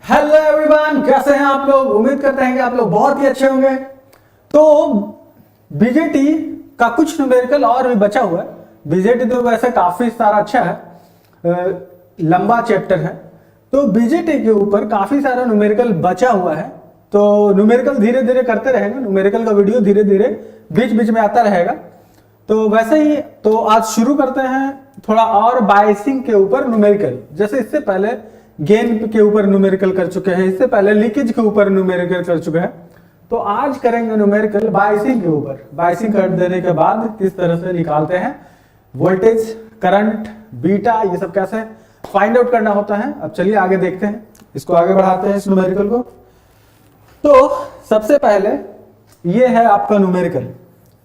Hello everyone, कैसे हैं आप लोग। उम्मीद करते हैं कि आप लोग बहुत ही अच्छे होंगे। तो बीजेटी का कुछ न्यूमेरिकल और भी बचा हुआ है। बीजेटी तो वैसे काफी सारा अच्छा है, लंबा चैप्टर है। तो बीजेटी के ऊपर काफी सारा न्यूमेरिकल बचा हुआ है। तो न्यूमेरिकल धीरे धीरे करते रहेंगे। न्यूमेरिकल का वीडियो धीरे धीरे बीच बीच में आता रहेगा। तो वैसे ही तो आज शुरू करते हैं थोड़ा और बायसिंग के ऊपर न्यूमेरिकल। जैसे इससे पहले गेन के ऊपर न्यूमेरिकल कर चुके हैं, इससे पहले लीकेज के ऊपर न्यूमेरिकल कर चुके हैं। तो आज करेंगे न्यूमेरिकल बायसिंग के ऊपर। बायसिंग कर देने के बाद किस तरह से निकालते हैं वोल्टेज, करंट, बीटा, ये सब कैसे फाइंड आउट करना होता है। अब चलिए आगे देखते हैं, इसको आगे बढ़ाते हैं इस न्यूमेरिकल को। तो सबसे पहले ये है आपका न्यूमेरिकल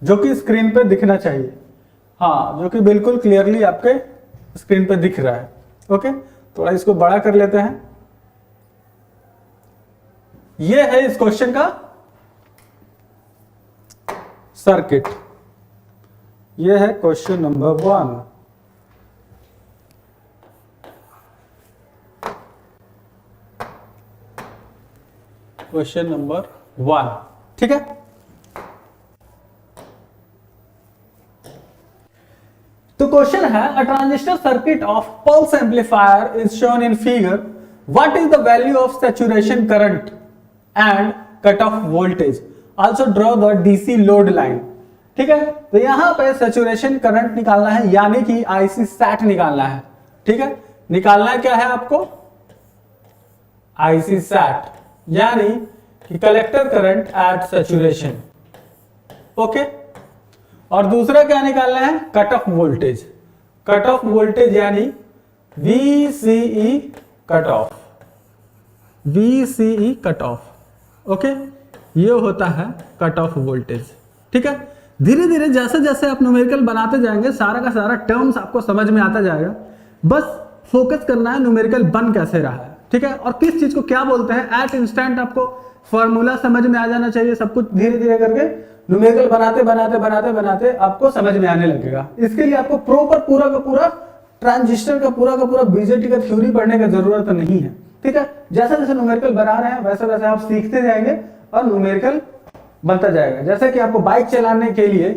जो कि स्क्रीन पे दिखना चाहिए। हाँ, जो कि बिल्कुल क्लियरली आपके स्क्रीन पे दिख रहा है। ओके, थोड़ा इसको बड़ा कर लेते हैं। ये है इस क्वेश्चन का सर्किट। ये है क्वेश्चन नंबर 1। क्वेश्चन नंबर 1, ठीक है। तो क्वेश्चन है, a transistor circuit of pulse amplifier is shown in figure. What is the value of saturation current and cut off voltage, also draw the DC load line. ठीक है, तो यहां पे saturation current निकालना है, यानी कि आईसी सैट निकालना है। ठीक है, निकालना क्या है आपको, आईसी सैट, यानी कि collector current at saturation. Okay, और दूसरा क्या निकालना है, cut off voltage. Cut off voltage यानी VCE cut off, VCE cut off. Okay, ये होता है कट ऑफ वोल्टेज। ठीक है, धीरे धीरे जैसे जैसे आप न्यूमेरिकल बनाते जाएंगे सारा का सारा टर्म्स आपको समझ में आता जाएगा। बस फोकस करना है न्यूमेरिकल बन कैसे रहा है। ठीक है, और किस चीज को क्या बोलते हैं, एट इंस्टेंट आपको फॉर्मूला समझ में आ जाना चाहिए। सब कुछ धीरे धीरे करके न्यूमेरिकल बनाते बनाते बनाते बनाते आपको समझ में आने लगेगा। इसके लिए आपको प्रॉपर पूरा का पूरा ट्रांजिस्टर का पूरा बीजेटी का थ्योरी पढ़ने की जरूरत नहीं है। ठीक है, जैसे जैसे न्यूमेरिकल बना रहे हैं वैसे वैसे आप सीखते जाएंगे और न्यूमेरिकल बनता जाएगा। जैसे कि आपको बाइक चलाने के लिए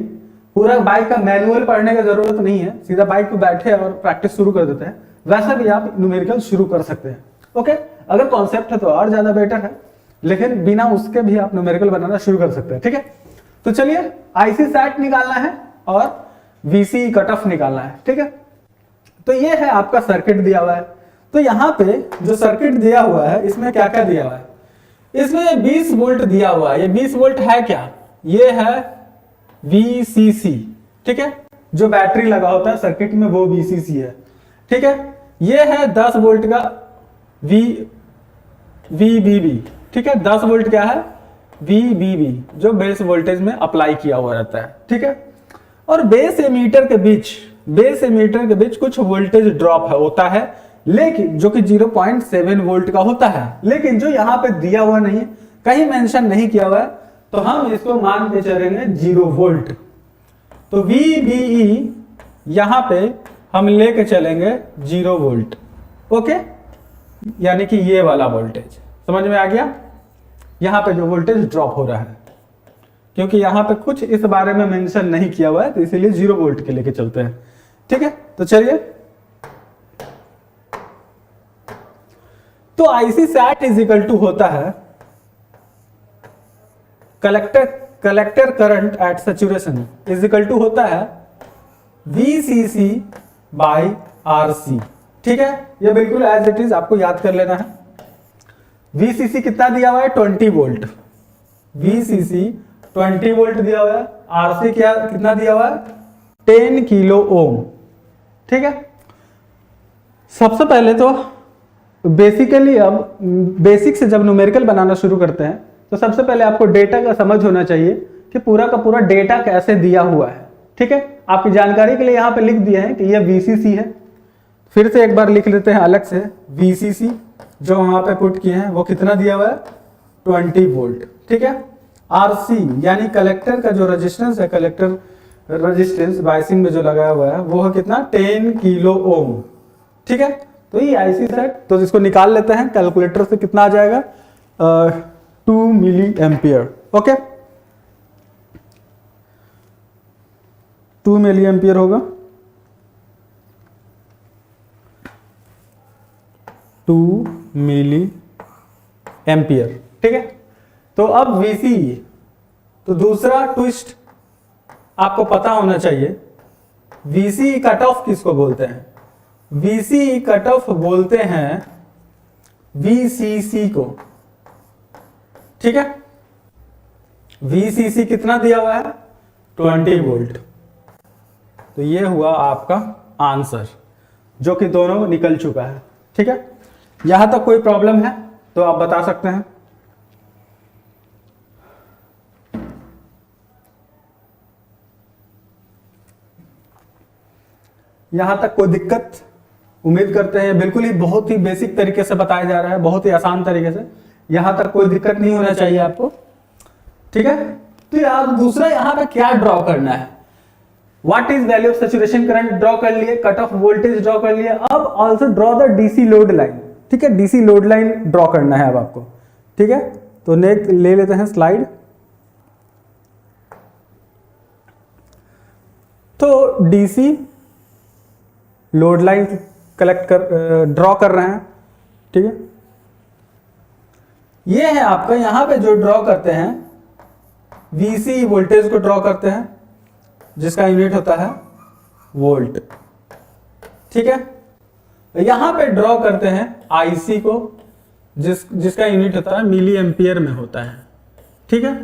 पूरा बाइक का मैनुअल पढ़ने की जरूरत नहीं है, सीधा बाइक पे बैठे और प्रैक्टिस शुरू कर देते हैं। वैसा भी आप न्यूमेरिकल शुरू कर सकते हैं। ओके, अगर कॉन्सेप्ट है तो और ज्यादा बेटर है, लेकिन बिना उसके भी आप न्यूमेरिकल बनाना शुरू कर सकते हैं। ठीक है, तो चलिए आईसी सैट निकालना है और VCE कट ऑफ निकालना है। ठीक है, तो ये है आपका सर्किट दिया हुआ है। तो यहाँ पे जो सर्किट दिया हुआ है इसमें क्या क्या दिया हुआ है, इसमें 20 वोल्ट दिया हुआ है। ये 20 वोल्ट है क्या, ये है VCC। ठीक है, जो बैटरी लगा होता है सर्किट में वो VCC है। ठीक है, ये है 10 वोल्ट का VBB। ठीक है, 10 वोल्ट क्या है, VBB, जो बेस वोल्टेज में अप्लाई किया हुआ रहता है। ठीक है, और बेस एमीटर के बीच कुछ वोल्टेज ड्रॉप होता है, लेकिन जो कि 0.7 वोल्ट का होता है, लेकिन जो यहाँ पे दिया हुआ नहीं है, कहीं मेंशन नहीं किया हुआ है, तो हम इसको मान के चलेंगे 0 वोल्ट। तो VBE यहाँ पे हम लेके चलेंगे 0 वोल्ट। ओके, यानी कि ये वाला वोल्टेज समझ में आ गया। यहां पे जो वोल्टेज ड्रॉप हो रहा है, क्योंकि यहां पे कुछ इस बारे में मेंशन नहीं किया हुआ है, तो इसीलिए 0 वोल्ट के लेके चलते हैं। ठीक है, तो चलिए, तो IC sat is equal to होता है collector current at saturation is equal to होता है VCC बाई RC। ठीक है, ये बिल्कुल एज इट इज आपको याद कर लेना है। VCC कितना दिया हुआ है, 20 वोल्ट। VCC 20 वोल्ट दिया हुआ है। RC क्या कितना दिया हुआ है, 10 किलो ओम। ठीक है, सबसे पहले तो बेसिकली अब बेसिक से जब न्यूमेरिकल बनाना शुरू करते हैं तो सबसे पहले आपको डेटा का समझ होना चाहिए कि पूरा का पूरा डेटा कैसे दिया हुआ है। ठीक है, आपकी जानकारी के लिए यहाँ पे लिख दिया है कि यह VCC है। फिर से एक बार लिख लेते हैं अलग से, VCC जो वहां पे पुट किए हैं वो कितना दिया हुआ है, 20 वोल्ट। ठीक है, RC यानी कलेक्टर का जो रेजिस्टेंस है, कलेक्टर रेजिस्टेंस बायसिंग में जो लगाया हुआ है वो है कितना, 10 किलो ओम। ठीक है, तो ये आईसी सेट, तो इसको निकाल लेते हैं कैलकुलेटर से, कितना आ जाएगा 2 milli ampere. Okay, 2 milli ampere होगा 2 मिली एम्पियर। ठीक है, तो अब VC, तो दूसरा ट्विस्ट आपको पता होना चाहिए, VC कट ऑफ किसको बोलते हैं? VC कट ऑफ बोलते हैं VCC को। ठीक है, VCC कितना दिया हुआ है? 20 वोल्ट। तो ये हुआ आपका आंसर, जो कि दोनों निकल चुका है। ठीक है, यहां तक कोई प्रॉब्लम है तो आप बता सकते हैं। यहां तक कोई दिक्कत? उम्मीद करते हैं बिल्कुल ही बहुत ही बेसिक तरीके से बताया जा रहा है, बहुत ही आसान तरीके से, यहां तक कोई दिक्कत नहीं होना चाहिए आपको। ठीक है, तो यार दूसरा यहां पे क्या ड्रॉ करना है? What is value of saturation current draw कर लिए, कट ऑफ वोल्टेज ड्रॉ कर लिए, अब also draw the DC load line. ठीक है, डीसी लोड लाइन ड्रॉ करना है अब आपको। ठीक है, तो नेक्स्ट ले लेते हैं स्लाइड। तो डीसी लोड लाइन ड्रॉ कर रहे हैं। ठीक है, ये है आपका, यहां पे जो ड्रॉ करते हैं VC वोल्टेज को ड्रॉ करते हैं, जिसका यूनिट होता है वोल्ट। ठीक है, यहां पे ड्रॉ करते हैं IC को, जिसका यूनिट होता है मिली एम्पियर में होता है। ठीक है,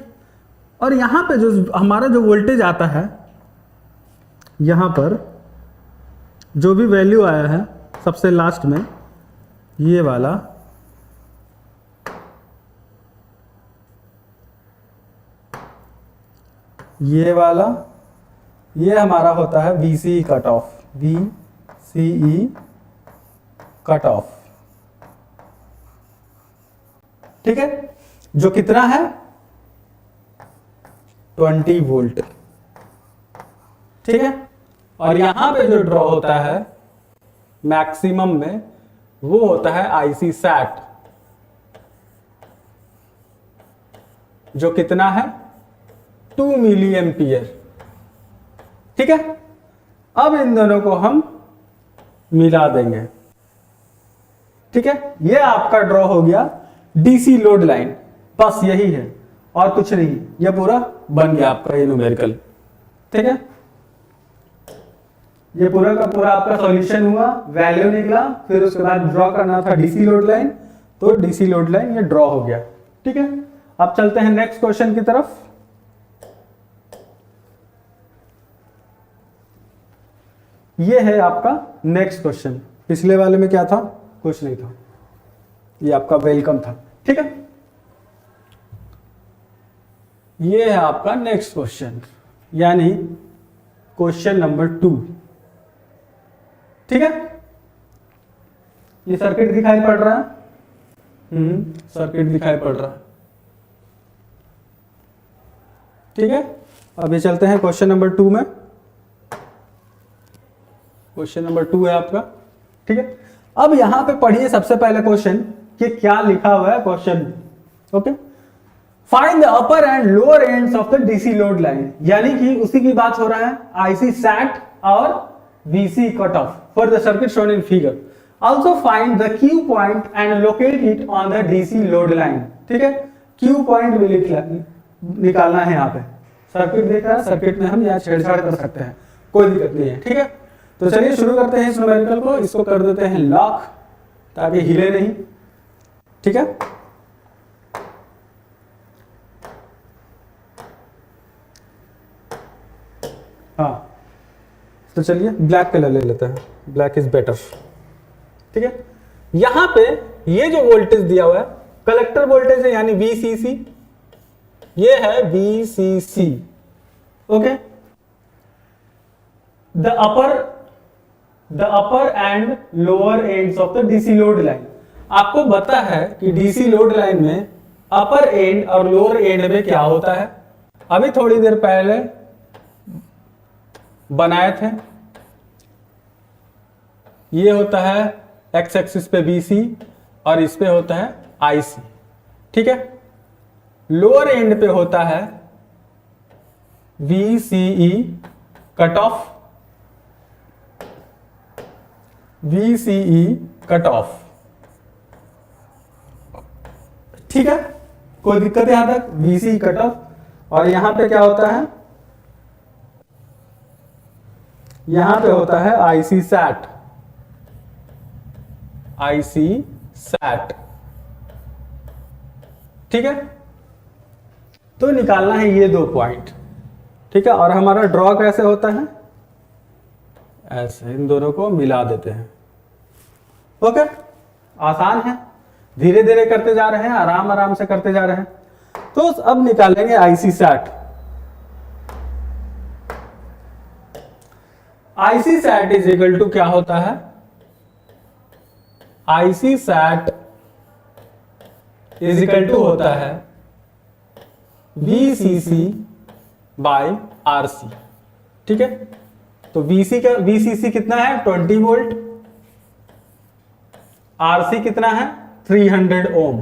और यहां पे जो हमारा जो वोल्टेज आता है, यहां पर जो भी वैल्यू आया है सबसे लास्ट में, ये वाला, ये वाला, ये हमारा होता है VCE cut off, VCE cut off. ठीक है, जो कितना है 20 वोल्ट। ठीक है, और यहां पे जो ड्रॉ होता है मैक्सिमम में, वो होता है IC सैट, जो कितना है 2 मिली एम्पियर। ठीक है, अब इन दोनों को हम मिला देंगे। ठीक है, ये आपका ड्रॉ हो गया डीसी लोड लाइन, बस यही है और कुछ नहीं, ये पूरा बन गया आपका ये न्यूमेरिकल। ठीक है, ये पूरा का पूरा आपका सॉल्यूशन हुआ, वैल्यू निकला, फिर उसके बाद ड्रॉ करना था डीसी लोड लाइन, तो डीसी लोड लाइन ये ड्रॉ हो गया। ठीक है, अब चलते हैं नेक्स्ट क्वेश्चन की तरफ। ये है आपका नेक्स्ट क्वेश्चन। पिछले वाले में क्या था? कुछ नहीं था, ये आपका वेलकम था। ठीक है, ये है आपका नेक्स्ट क्वेश्चन, यानी क्वेश्चन नंबर 2। ठीक है, ये सर्किट दिखाई पड़ रहा है, सर्किट दिखाई पड़ रहा है। ठीक है, अब ये चलते हैं क्वेश्चन नंबर 2 में। क्वेश्चन नंबर 2 है आपका। ठीक है, अब यहां पे पढ़िए सबसे पहले क्वेश्चन कि क्या लिखा हुआ है question. Okay, find the upper and lower ends of the DC load line, यानी कि उसी की बात हो रहा है, IC सैट और VC cut off for the circuit shown in figure. Also find the Q point and locate it on the DC load line. ठीक है, Q पॉइंट भी निकालना है। यहाँ पे सर्किट देख रहा है, सर्किट में हम यहाँ छेड़छाड़ कर सकते हैं, कोई दिक्कत नहीं है। ठीक है, तो चलिए शुरू करते हैं इस न्यूमेरिकल को। इसको कर देते हैं लॉक ताकि हिले नहीं। ठीक है, हाँ, तो चलिए ब्लैक कलर ले लेते हैं, ब्लैक इज बेटर। ठीक है, यहां पे ये जो वोल्टेज दिया हुआ है कलेक्टर वोल्टेज है, यानी VCC, ये है VCC। Okay, the upper and lower ends of the DC load line. आपको पता है कि डीसी लोड लाइन में अपर एंड और लोअर एंड में क्या होता है, अभी थोड़ी देर पहले बनाए थे। ये होता है एक्स एक्सिस पे BC और इस पे होता है IC, ठीक है। लोअर एंड पे होता है VCE cut off, VCE cut off, ठीक है, कोई दिक्कत है यहां तक? VCE cut off. और यहां पे क्या होता है? यहां पे होता है IC सैट, IC सैट, ठीक है। तो निकालना है ये 2 पॉइंट, ठीक है। और हमारा ड्रॉ कैसे होता है? ऐसे इन दोनों को मिला देते हैं, ओके। आसान है, धीरे धीरे करते जा रहे हैं, आराम आराम से करते जा रहे हैं। तो अब निकालेंगे IC sat. IC sat is equal to क्या होता है? IC sat is equal to होता है VCC बाय RC, ठीक है। तो VCC कितना है? 20 वोल्ट। RC कितना है? 300 ओम,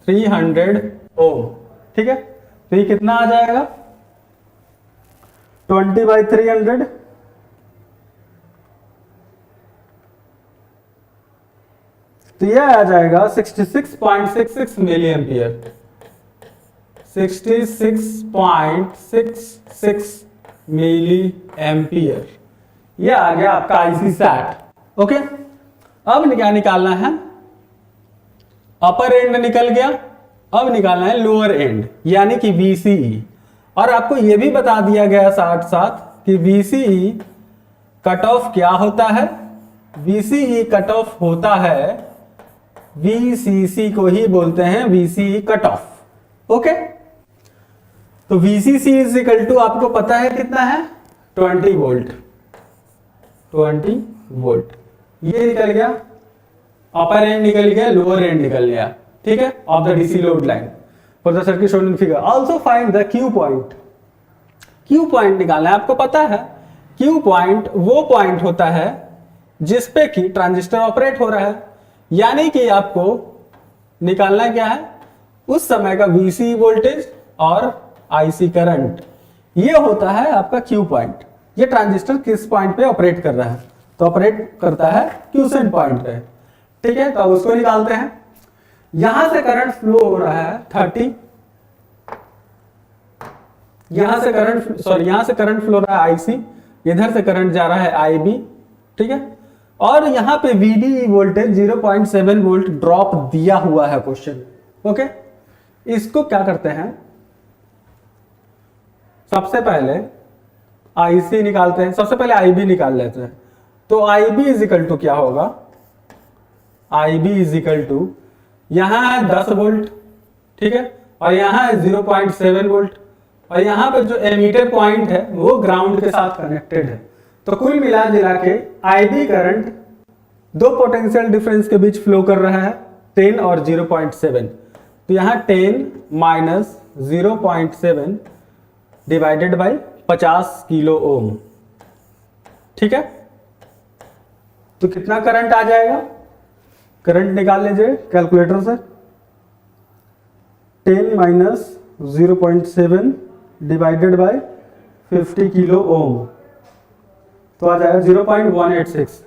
300 ओम, ठीक है। तो ये कितना आ जाएगा? 20/300, तो यह आ जाएगा 66.66 मिली एम्पियर, 66.66 मिली एम्पियर। यह आ गया आपका IC सैट, ओके। अब क्या निकालना है? अपर एंड निकल गया, अब निकालना है लोअर एंड यानी कि VCE। और आपको यह भी बता दिया गया साथ साथ कि VCE कट ऑफ क्या होता है? VCE कट ऑफ होता है, VCC को ही बोलते हैं VCE कट ऑफ, ओके। तो VCC इज इक्वल टू आपको पता है कितना है? 20 वोल्ट, 20 वोल्ट। ये निकल गया, अपर एंड निकल गया, लोअर एंड निकल गया, ठीक है, of the DC load line for the circuit shown in figure. Also find the Q point. Q point निकालना है, आपको पता है Q पॉइंट वो पॉइंट होता है जिस पे कि ट्रांजिस्टर ऑपरेट हो रहा है, यानी कि आपको निकालना क्या है? उस समय का VCE वोल्टेज और IC करंट, ये होता है आपका Q पॉइंट। ये ट्रांजिस्टर किस पॉइंट पे ऑपरेट कर रहा है? तो ऑपरेट करता है क्यूसेंट पॉइंट पे, ठीक है। तो अब उसको निकालते हैं। यहां से करंट फ्लो हो रहा है 30, यहां से करंट फ्लो रहा है IC, इधर से करंट जा रहा है IB, ठीक है। और यहां पे VDE वोल्टेज 0.7 वोल्ट ड्रॉप दिया हुआ है क्वेश्चन, ओके। इसको क्या करते हैं? सबसे पहले IC निकालते हैं, सबसे पहले IB निकाल लेते हैं। तो IB इज इक्वल टू क्या होगा? IB इज इक्वल टू, यहां है 10 वोल्ट, ठीक है, और यहां है 0.7 वोल्ट, और यहां पर जो एमीटर पॉइंट है वो ग्राउंड के साथ कनेक्टेड है। तो कुल मिला जुला के IB करंट दो पोटेंशियल डिफरेंस के बीच फ्लो कर रहा है, 10 और 0.7। तो यहां 10 minus 0.7 divided by 50 kilo ohm, ठीक है। तो कितना करंट आ जाएगा? करंट निकाल लीजिए कैलकुलेटर से। 10 minus 0.7 divided by 50 kilo ohm, तो आ जाएगा 0.186,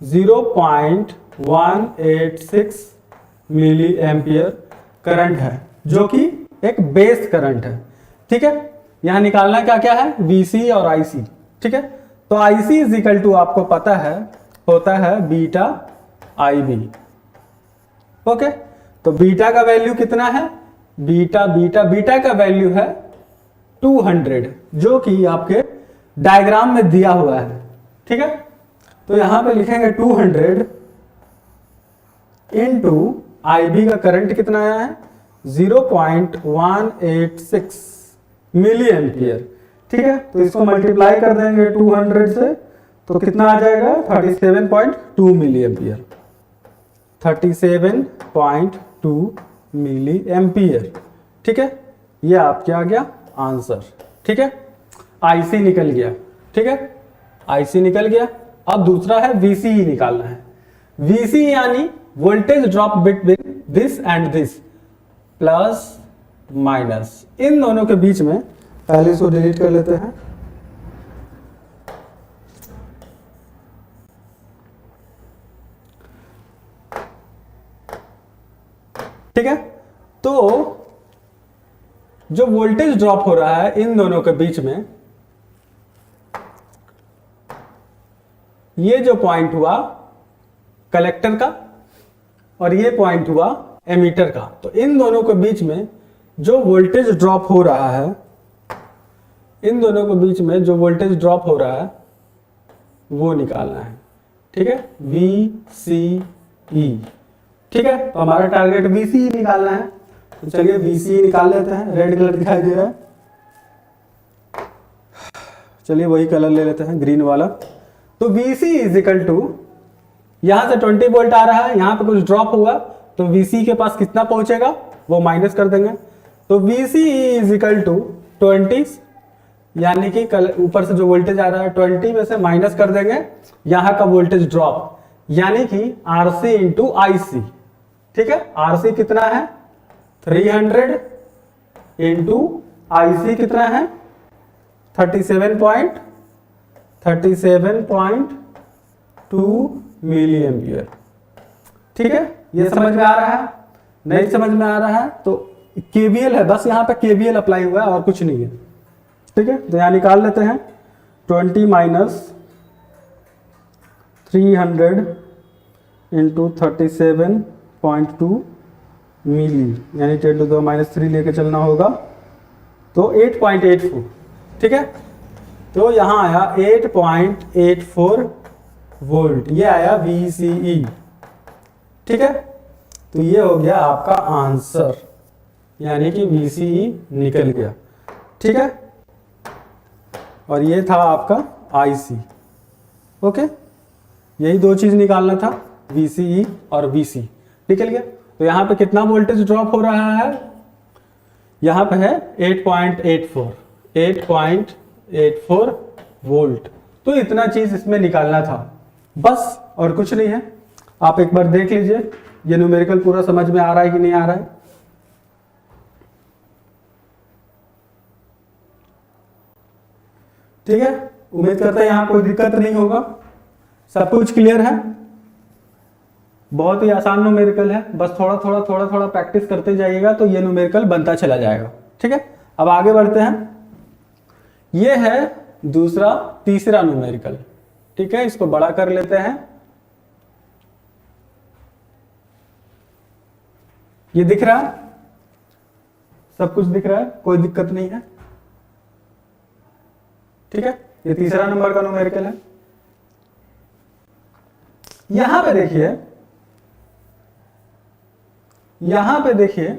0.186 मिली एम्पियर करंट है, जो कि एक बेस करंट है, ठीक है। यहां निकालना क्या क्या है? VC और IC, ठीक है। तो IC इज इक्वल टू आपको पता है होता है बीटा IB, ओके। तो बीटा का वैल्यू कितना है? बीटा का वैल्यू है 200, जो कि आपके डायग्राम में दिया हुआ है, ठीक है। तो यहां पे लिखेंगे 200 इंटू IB का करंट कितना आया है? 0.186 मिली एम्पियर, ठीक है। तो इसको मल्टीप्लाई कर देंगे 200 से, तो कितना आ जाएगा? 37.2 मिली एम्पियर, 37.2 मिली एम्पियर, ठीक है। ये आपके आ गया आंसर, ठीक है। IC निकल गया, ठीक है, IC निकल गया। अब दूसरा है VCE निकालना है। VC यानी voltage drop between this and this, plus minus इन दोनों के बीच में। पहले इसको डिलीट कर लेते हैं। ठीक है, तो जो वोल्टेज ड्रॉप हो रहा है इन दोनों के बीच में, ये जो पॉइंट हुआ कलेक्टर का और ये पॉइंट हुआ एमीटर का, तो इन दोनों के बीच में जो वोल्टेज ड्रॉप हो रहा है, इन दोनों के बीच में जो वोल्टेज ड्रॉप हो रहा है वो निकालना है। ठीक है, VCE। ठीक है, तो हमारा टारगेट VCE निकालना है। तो चलिए VCE निकाल लेते हैं। रेड कलर दिखाई दे रहा है, चलिए वही कलर ले लेते हैं, ग्रीन वाला। तो VC इज इक्वल टू, यहां से 20 वोल्ट आ रहा है, यहां पे कुछ ड्रॉप हुआ तो VC के पास कितना पहुंचेगा वो माइनस कर देंगे। तो VC इज इक्वल टू 20, यानी कि ऊपर से जो वोल्टेज आ रहा है 20 में से माइनस कर देंगे यहां का वोल्टेज ड्रॉप, यानी कि RC इंटू IC। ठीक है, RC कितना है 300 इंटू IC कितना है 37.2 मिली एम्पियर। ठीक है, ये समझ में आ रहा है? नहीं समझ में आ रहा है तो KVL है, बस यहाँ पे KVL अप्लाई हुआ है और कुछ नहीं है। ठीक है, तो यहाँ निकाल लेते हैं 20 माइनस 300 इंटू 37.2 मिली, यानी 10 to the minus 3 लेके चलना होगा तो 8.84। ठीक है, तो यहां आया 8.84 वोल्ट, ये आया VCE। ठीक है, तो ये हो गया आपका आंसर, यानी कि VCE निकल गया। ठीक है, और ये था आपका IC। ओके, यही दो चीज निकालना था, VCE और VC। निकल गया। तो यहां पे कितना वोल्टेज ड्रॉप हो रहा है, यहां पे है 8.84 वोल्ट। तो इतना चीज इसमें निकालना था बस, और कुछ नहीं है। आप एक बार देख लीजिए ये न्यूमेरिकल पूरा समझ में आ रहा है कि नहीं आ रहा है। ठीक है, उम्मीद करते हैं यहां कोई दिक्कत नहीं होगा, सब कुछ क्लियर है। बहुत ही आसान न्यूमेरिकल है, बस थोड़ा थोड़ा प्रैक्टिस करते जाइएगा तो ये न्यूमेरिकल बनता चला जाएगा। ठीक है, अब आगे बढ़ते हैं। ये है तीसरा न्यूमेरिकल। ठीक है, इसको बड़ा कर लेते हैं। ये दिख रहा है, सब कुछ दिख रहा है, कोई दिक्कत नहीं है। ठीक है, ये तीसरा नंबर का न्यूमेरिकल है। यहां पे देखिए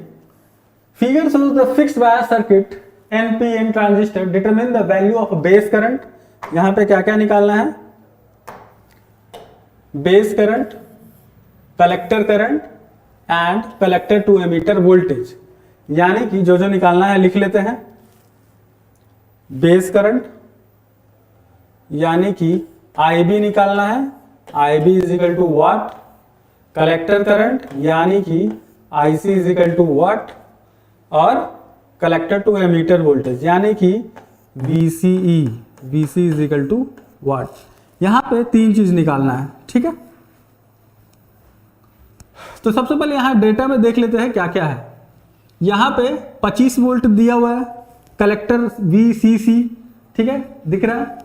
figure shows the fixed bias circuit NPN transistor, determine the value of base current। यहां पे क्या क्या निकालना है, base current, collector current and collector to emitter voltage. यानी कि जो जो निकालना है लिख लेते हैं। बेस करंट यानी कि IB निकालना है, IB is equal to what. Collector current यानी कि IC is equal to what, और कलेक्टर टू एमीटर वोल्टेज यानी कि VC is equal to what. यहां पे तीन चीज निकालना है। ठीक है, तो सबसे पहले यहां डेटा में देख लेते हैं क्या क्या है। यहां पे 25 वोल्ट दिया हुआ है, कलेक्टर VCC। ठीक है, दिख रहा है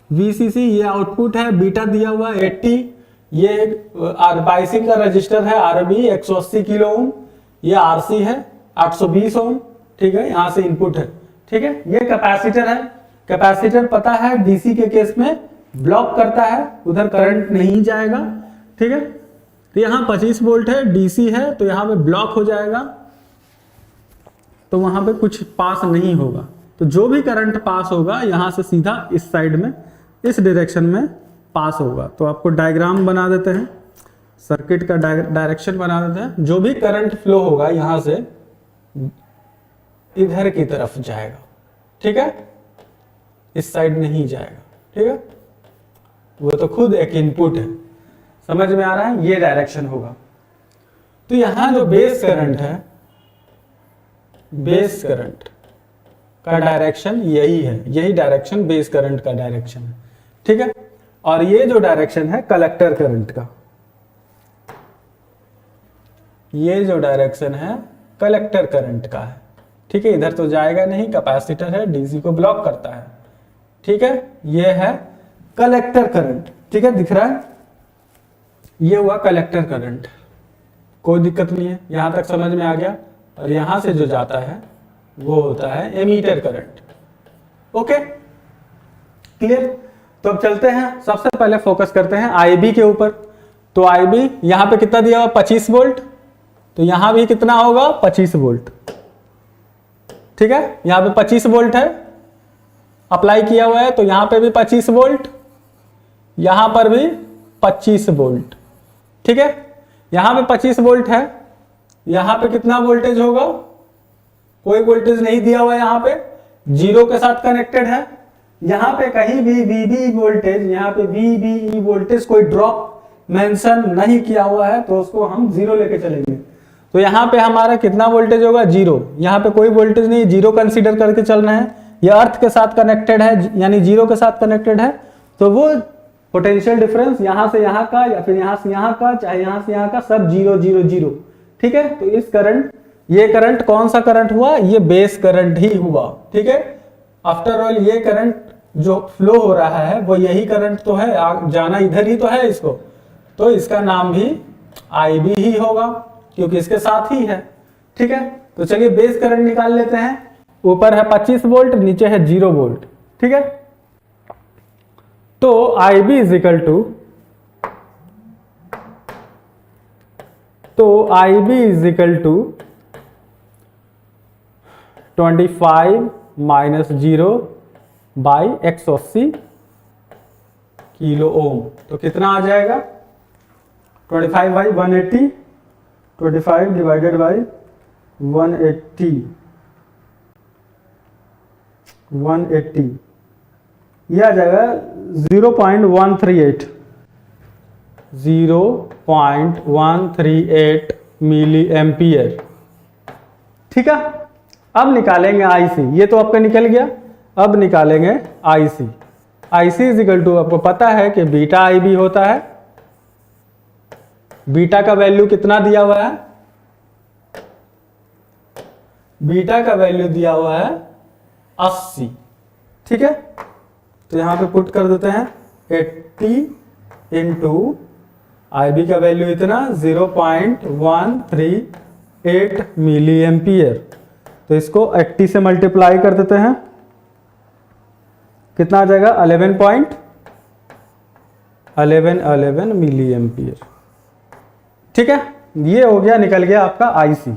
VCC, ये आउटपुट है। बीटा दिया हुआ है 80, ये बाइसिंग का रजिस्टर है RB 180 किलो ओम, ये RC है 820 ओम। ठीक है, यहां से इनपुट है। ठीक है, ये कैपेसिटर है। कैपेसिटर पता है DC के केस में ब्लॉक करता है, उधर करंट नहीं जाएगा। ठीक है, तो यहां 25 वोल्ट है, DC है, तो यहां पे ब्लॉक हो जाएगा, तो वहां पे कुछ पास नहीं होगा। तो जो भी करंट पास होगा यहां से सीधा इस साइड में, इस डायरेक्शन में पास होगा। तो आपको डायग्राम बना देते हैं, सर्किट का डायरेक्शन बना देते हैं। जो भी करंट फ्लो होगा यहां से इधर की तरफ जाएगा। ठीक है, इस साइड नहीं जाएगा। ठीक है, वो तो खुद एक इनपुट है, समझ में आ रहा है, ये डायरेक्शन होगा। तो यहां जो बेस करंट है, बेस करंट का डायरेक्शन यही है, यही डायरेक्शन बेस करंट का डायरेक्शन है, ठीक है। और ये जो डायरेक्शन है कलेक्टर करंट का, ये जो डायरेक्शन है कलेक्टर करंट का है, ठीक है। इधर तो जाएगा नहीं, कैपेसिटर है, डीसी को ब्लॉक करता है, ठीक है। ये है कलेक्टर करंट, ठीक है, दिख रहा है, ये हुआ कलेक्टर करंट, कोई दिक्कत नहीं है, यहां तक समझ में आ गया। और यहां से जो जाता है वो होता है एमीटर करंट, ओके, क्लियर। तो अब चलते हैं, सबसे पहले फोकस करते हैं आईबी के ऊपर। तो आईबी यहां पे कितना दिया हुआ, 25 वोल्ट, तो यहां भी कितना होगा, 25 वोल्ट, ठीक है। यहां पे 25 वोल्ट है, अप्लाई किया हुआ है, तो यहां पे भी 25 वोल्ट, यहां पर भी 25 वोल्ट, ठीक है। यहां पे 25 वोल्ट है, यहां पे कितना वोल्टेज होगा, कोई वोल्टेज नहीं दिया हुआ है, यहां पे जीरो के साथ कनेक्टेड है। यहां पे कहीं भी वीबी वोल्टेज, यहां पे वीबीई वोल्टेज कोई ड्रॉप मेंशन नहीं किया हुआ है, तो उसको हम जीरो लेके चलेंगे। तो यहां पे हमारा कितना वोल्टेज होगा, जीरो, यहां पे कोई वोल्टेज नहीं, जीरो कंसीडर करके चलना है। यह अर्थ के साथ कनेक्टेड है, यानी जीरो के साथ कनेक्टेड है, तो वो पोटेंशियल डिफरेंस यहां से यहां का या फिर यहां से यहां का, चाहे यहां से यहां का, सब जीरो जीरो जीरो, ठीक है। तो इस करंट, ये करंट कौन सा करंट हुआ, ये बेस करंट ही हुआ, ठीक है। आफ्टर ऑल ये करंट जो फ्लो हो रहा है वो यही करंट तो है, जाना इधर ही तो है इसको, तो इसका नाम भी आईबी ही होगा, क्योंकि इसके साथ ही है, ठीक है। तो चलिए बेस करंट निकाल लेते हैं। ऊपर है 25 वोल्ट, नीचे है 0 वोल्ट, ठीक है। तो IB इज इक्वल टू, तो IB is equal to 25 minus 0 by 180 kilo ohm, तो कितना आ जाएगा, 25 बाई 180, 25 डिवाइडेड बाई 180, 180, यह आ जाएगा 0.138, 0.138 मिली एम्पियर, ठीक है। अब निकालेंगे आईसी, ये तो आपका निकल गया, अब निकालेंगे IC. IC is equal to, आपको पता है कि बीटा आईबी होता है, बीटा का वैल्यू कितना दिया हुआ है, बीटा का वैल्यू दिया हुआ है 80, ठीक है। तो यहां पे पुट कर देते हैं 80 इंटू आईबी का वैल्यू इतना 0.138 मिली एम्पियर, तो इसको 80 से मल्टीप्लाई कर देते हैं, कितना आ जाएगा 11 मिली एम्पियर, ठीक है। ये हो गया, निकल गया आपका आईसी।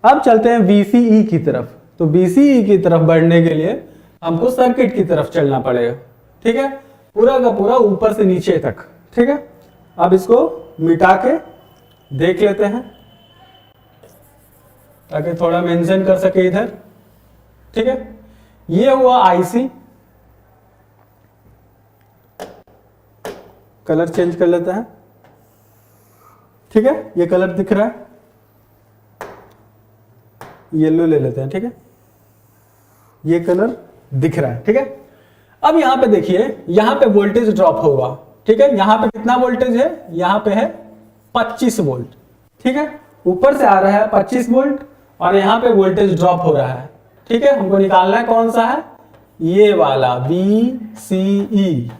अब चलते हैं VCE की तरफ। तो VCE की तरफ बढ़ने के लिए हमको सर्किट की तरफ चलना पड़ेगा, ठीक है, पूरा का पूरा ऊपर से नीचे तक, ठीक है। अब इसको मिटा के देख लेते हैं ताकि थोड़ा मेंशन कर सके इधर, ठीक है। ये हुआ आईसी, कलर चेंज कर लेते हैं, ठीक है। ये कलर दिख रहा है, येलो ले लेते हैं, ठीक है, ये कलर दिख रहा है, ठीक है। अब यहां पे देखिए, यहां पे वोल्टेज ड्रॉप होगा, ठीक है। यहां पे कितना वोल्टेज है, यहां पे है 25 वोल्ट, ठीक है। ऊपर से आ रहा है 25 वोल्ट और यहां पे वोल्टेज ड्रॉप हो रहा है, ठीक है। हमको निकालना है कौन सा है, ये वाला VCE,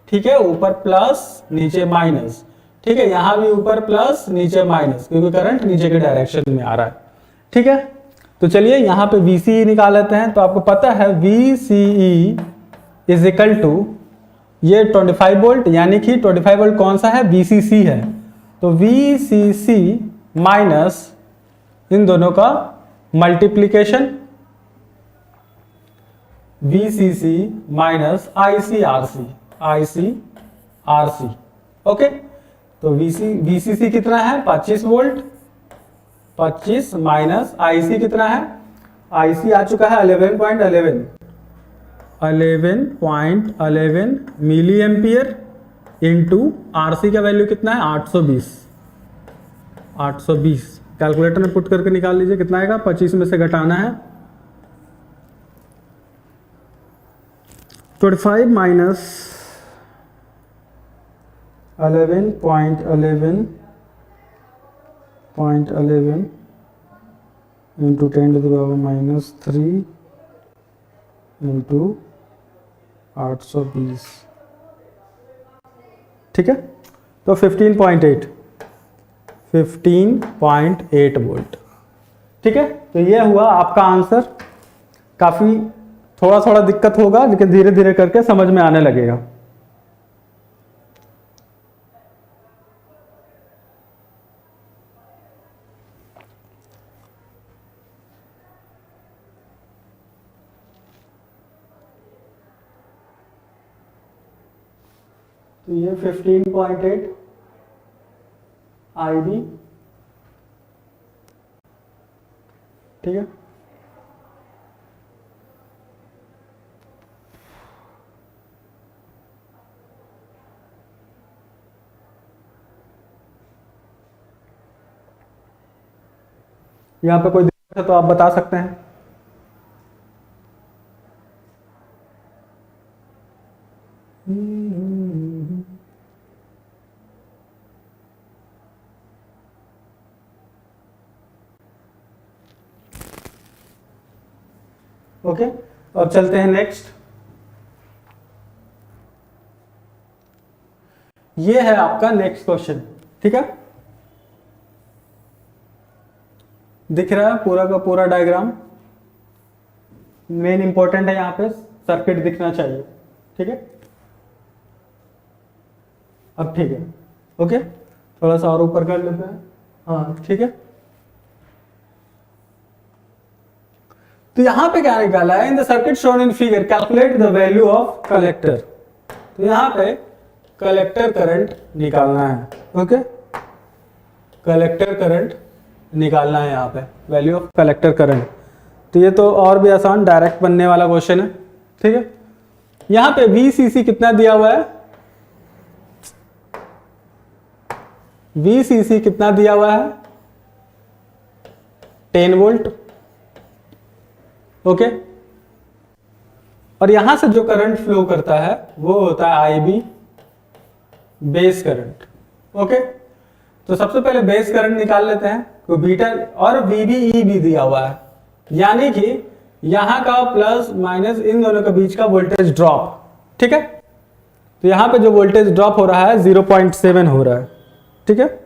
ठीक है। ऊपर प्लस नीचे माइनस, ठीक है। यहां भी ऊपर प्लस नीचे माइनस, क्योंकि करंट नीचे के डायरेक्शन में आ रहा है, ठीक है। तो चलिए यहां पे VCE निकाल लेते हैं। तो आपको पता है VCE इज इक्वल टू, ये 25 वोल्ट, यानी कि 25 वोल्ट कौन सा है, VCC है, तो VCC माइनस इन दोनों का multiplication, VCC minus ICRC, okay. तो VCC कितना है, 25 वोल्ट, 25 माइनस IC कितना है, IC आ चुका है 11.11 मिली एम्पियर, इंटू RC का वैल्यू कितना है 820। 820 कैलकुलेटर में पुट करके निकाल लीजिए कितना आएगा, 25 में से घटाना है 25 minus 11.11 into 10 to the power -3 into 820। ठीक है, तो 15.8 वोल्ट। ठीक है, तो ये हुआ आपका आंसर। काफी थोड़ा थोड़ा दिक्कत होगा लेकिन धीरे धीरे करके समझ में आने लगेगा। तो ये 15.8 IB। ठीक है, यहाँ पे कोई दिक्कत है तो आप बता सकते हैं। ओके, अब चलते हैं नेक्स्ट। ये है आपका नेक्स्ट क्वेश्चन। ठीक है, दिख रहा है पूरा का पूरा डायग्राम। मेन इंपॉर्टेंट है यहाँ पे सर्किट दिखना चाहिए। ठीक है, अब ठीक है। ओके, थोड़ा सा और ऊपर कर लेते हैं। हाँ ठीक है, तो यहां पे क्या निकाला है, in the circuit shown in figure calculate the value of collector. तो यहां पे कलेक्टर करंट निकालना है। ओके, कलेक्टर करंट निकालना है यहाँ पे, वैल्यू ऑफ कलेक्टर करंट। तो ये तो और भी आसान डायरेक्ट बनने वाला क्वेश्चन है। ठीक है, यहां पे VCC कितना दिया हुआ है, VCC कितना दिया हुआ है 10 वोल्ट। ओके, और यहां से जो करंट फ्लो करता है वो होता है IB, बेस करंट। ओके, तो सबसे पहले बेस करंट निकाल लेते हैं। तो बीटा और VBE भी दिया हुआ है, यानी कि यहां का प्लस माइनस इन दोनों के बीच का वोल्टेज ड्रॉप। ठीक है, तो यहां पे जो वोल्टेज ड्रॉप हो रहा है 0.7 हो रहा है। ठीक है,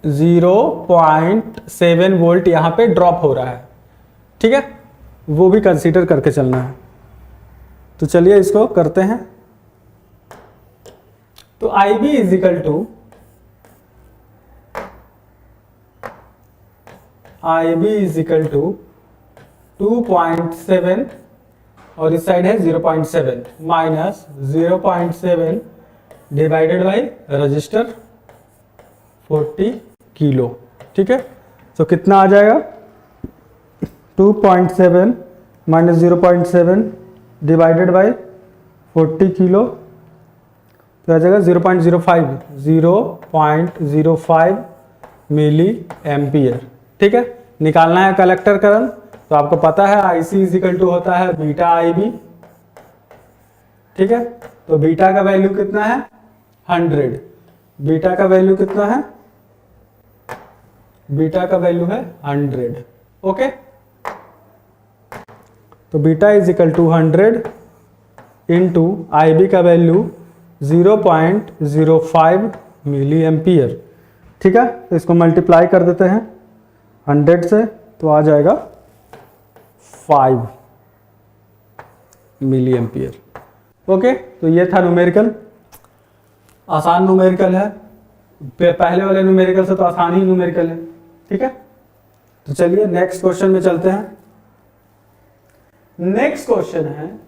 0.7 वोल्ट यहां पे ड्रॉप हो रहा है। ठीक है, वो भी कंसीडर करके चलना है। तो चलिए इसको करते हैं। तो IB is equal to IB is equal to 2.7 और इस साइड है 0.7 minus 0.7 divided by resistor 40 kilo. ठीक है, तो कितना आ जाएगा 2.7 माइनस 0.7 डिवाइडेड बाई 40 किलो, तो आ जाएगा 0.05 मिली एम्पियर। ठीक है, निकालना है कलेक्टर करंट। तो आपको पता है IC इज इक्वल टू होता है बीटा IB। ठीक है, तो बीटा का वैल्यू कितना है 100। बीटा का वैल्यू कितना है, बीटा का वैल्यू है 100। ओके, तो beta is equal to 100 into IB का वैल्यू 0.05 मिली एम्पियर। ठीक है, तो इसको मल्टीप्लाई कर देते हैं 100 से, तो आ जाएगा 5 मिली एम्पियर। ओके, तो ये था न्यूमेरिकल। आसान न्यूमेरिकल है, पहले वाले न्यूमेरिकल से तो आसान ही न्यूमेरिकल है। ठीक है, तो चलिए नेक्स्ट क्वेश्चन में चलते हैं। नेक्स्ट क्वेश्चन है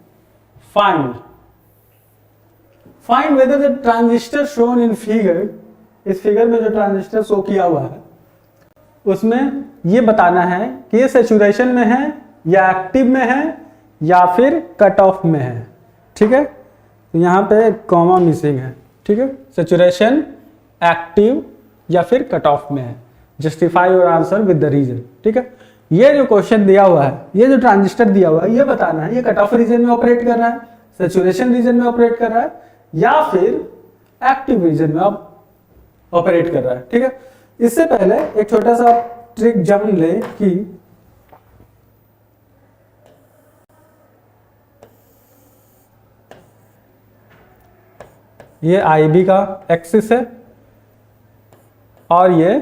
find whether the transistor shown in figure. इस फिगर में जो ट्रांजिस्टर शो किया हुआ है उसमें ये बताना है कि ये सैचुरेशन में है या एक्टिव में है या फिर कट ऑफ में है। ठीक है, तो यहाँ पे कॉमा मिसिंग है। ठीक है, सैचुरेशन एक्टिव या फिर कट ऑफ में है। Justify your answer with the reason. ठीक है, ये जो क्वेश्चन दिया हुआ है, ये जो ट्रांजिस्टर दिया हुआ है, ये बताना है ये कट ऑफ रीजन में ऑपरेट कर रहा है, सैचुरेशन रीजन में ऑपरेट कर रहा है, या फिर एक्टिव रीजन में ऑपरेट कर रहा है। ठीक है, इससे पहले एक छोटा सा ट्रिक जान ले कि ये IB का एक्सिस है और ये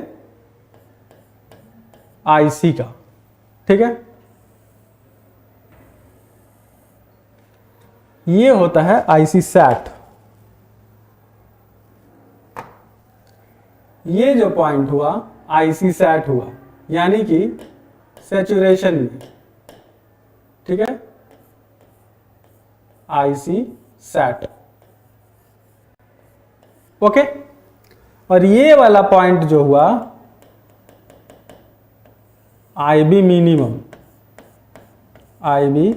IC का। ठीक है, ये होता है IC सैट। ये जो पॉइंट हुआ IC सैट हुआ, यानी कि सैचुरेशन में। ठीक है, IC सैट। ओके, और ये वाला पॉइंट जो हुआ IB मिनिमम, IB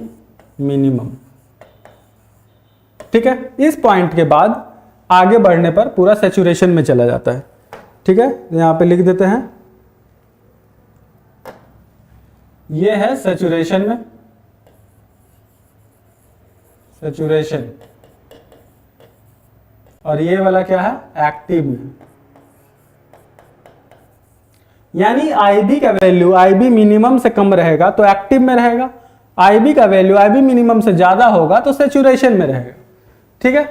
मिनिमम। ठीक है, इस पॉइंट के बाद आगे बढ़ने पर पूरा सैचुरेशन में चला जाता है। ठीक है, यहां पे लिख देते हैं, ये है सैचुरेशन में, सैचुरेशन, और ये वाला क्या है, एक्टिव में। यानी IB का वैल्यू IB मिनिमम से कम रहेगा तो एक्टिव में रहेगा, IB का वैल्यू IB मिनिमम से ज्यादा होगा तो सैचुरेशन में रहेगा। ठीक है,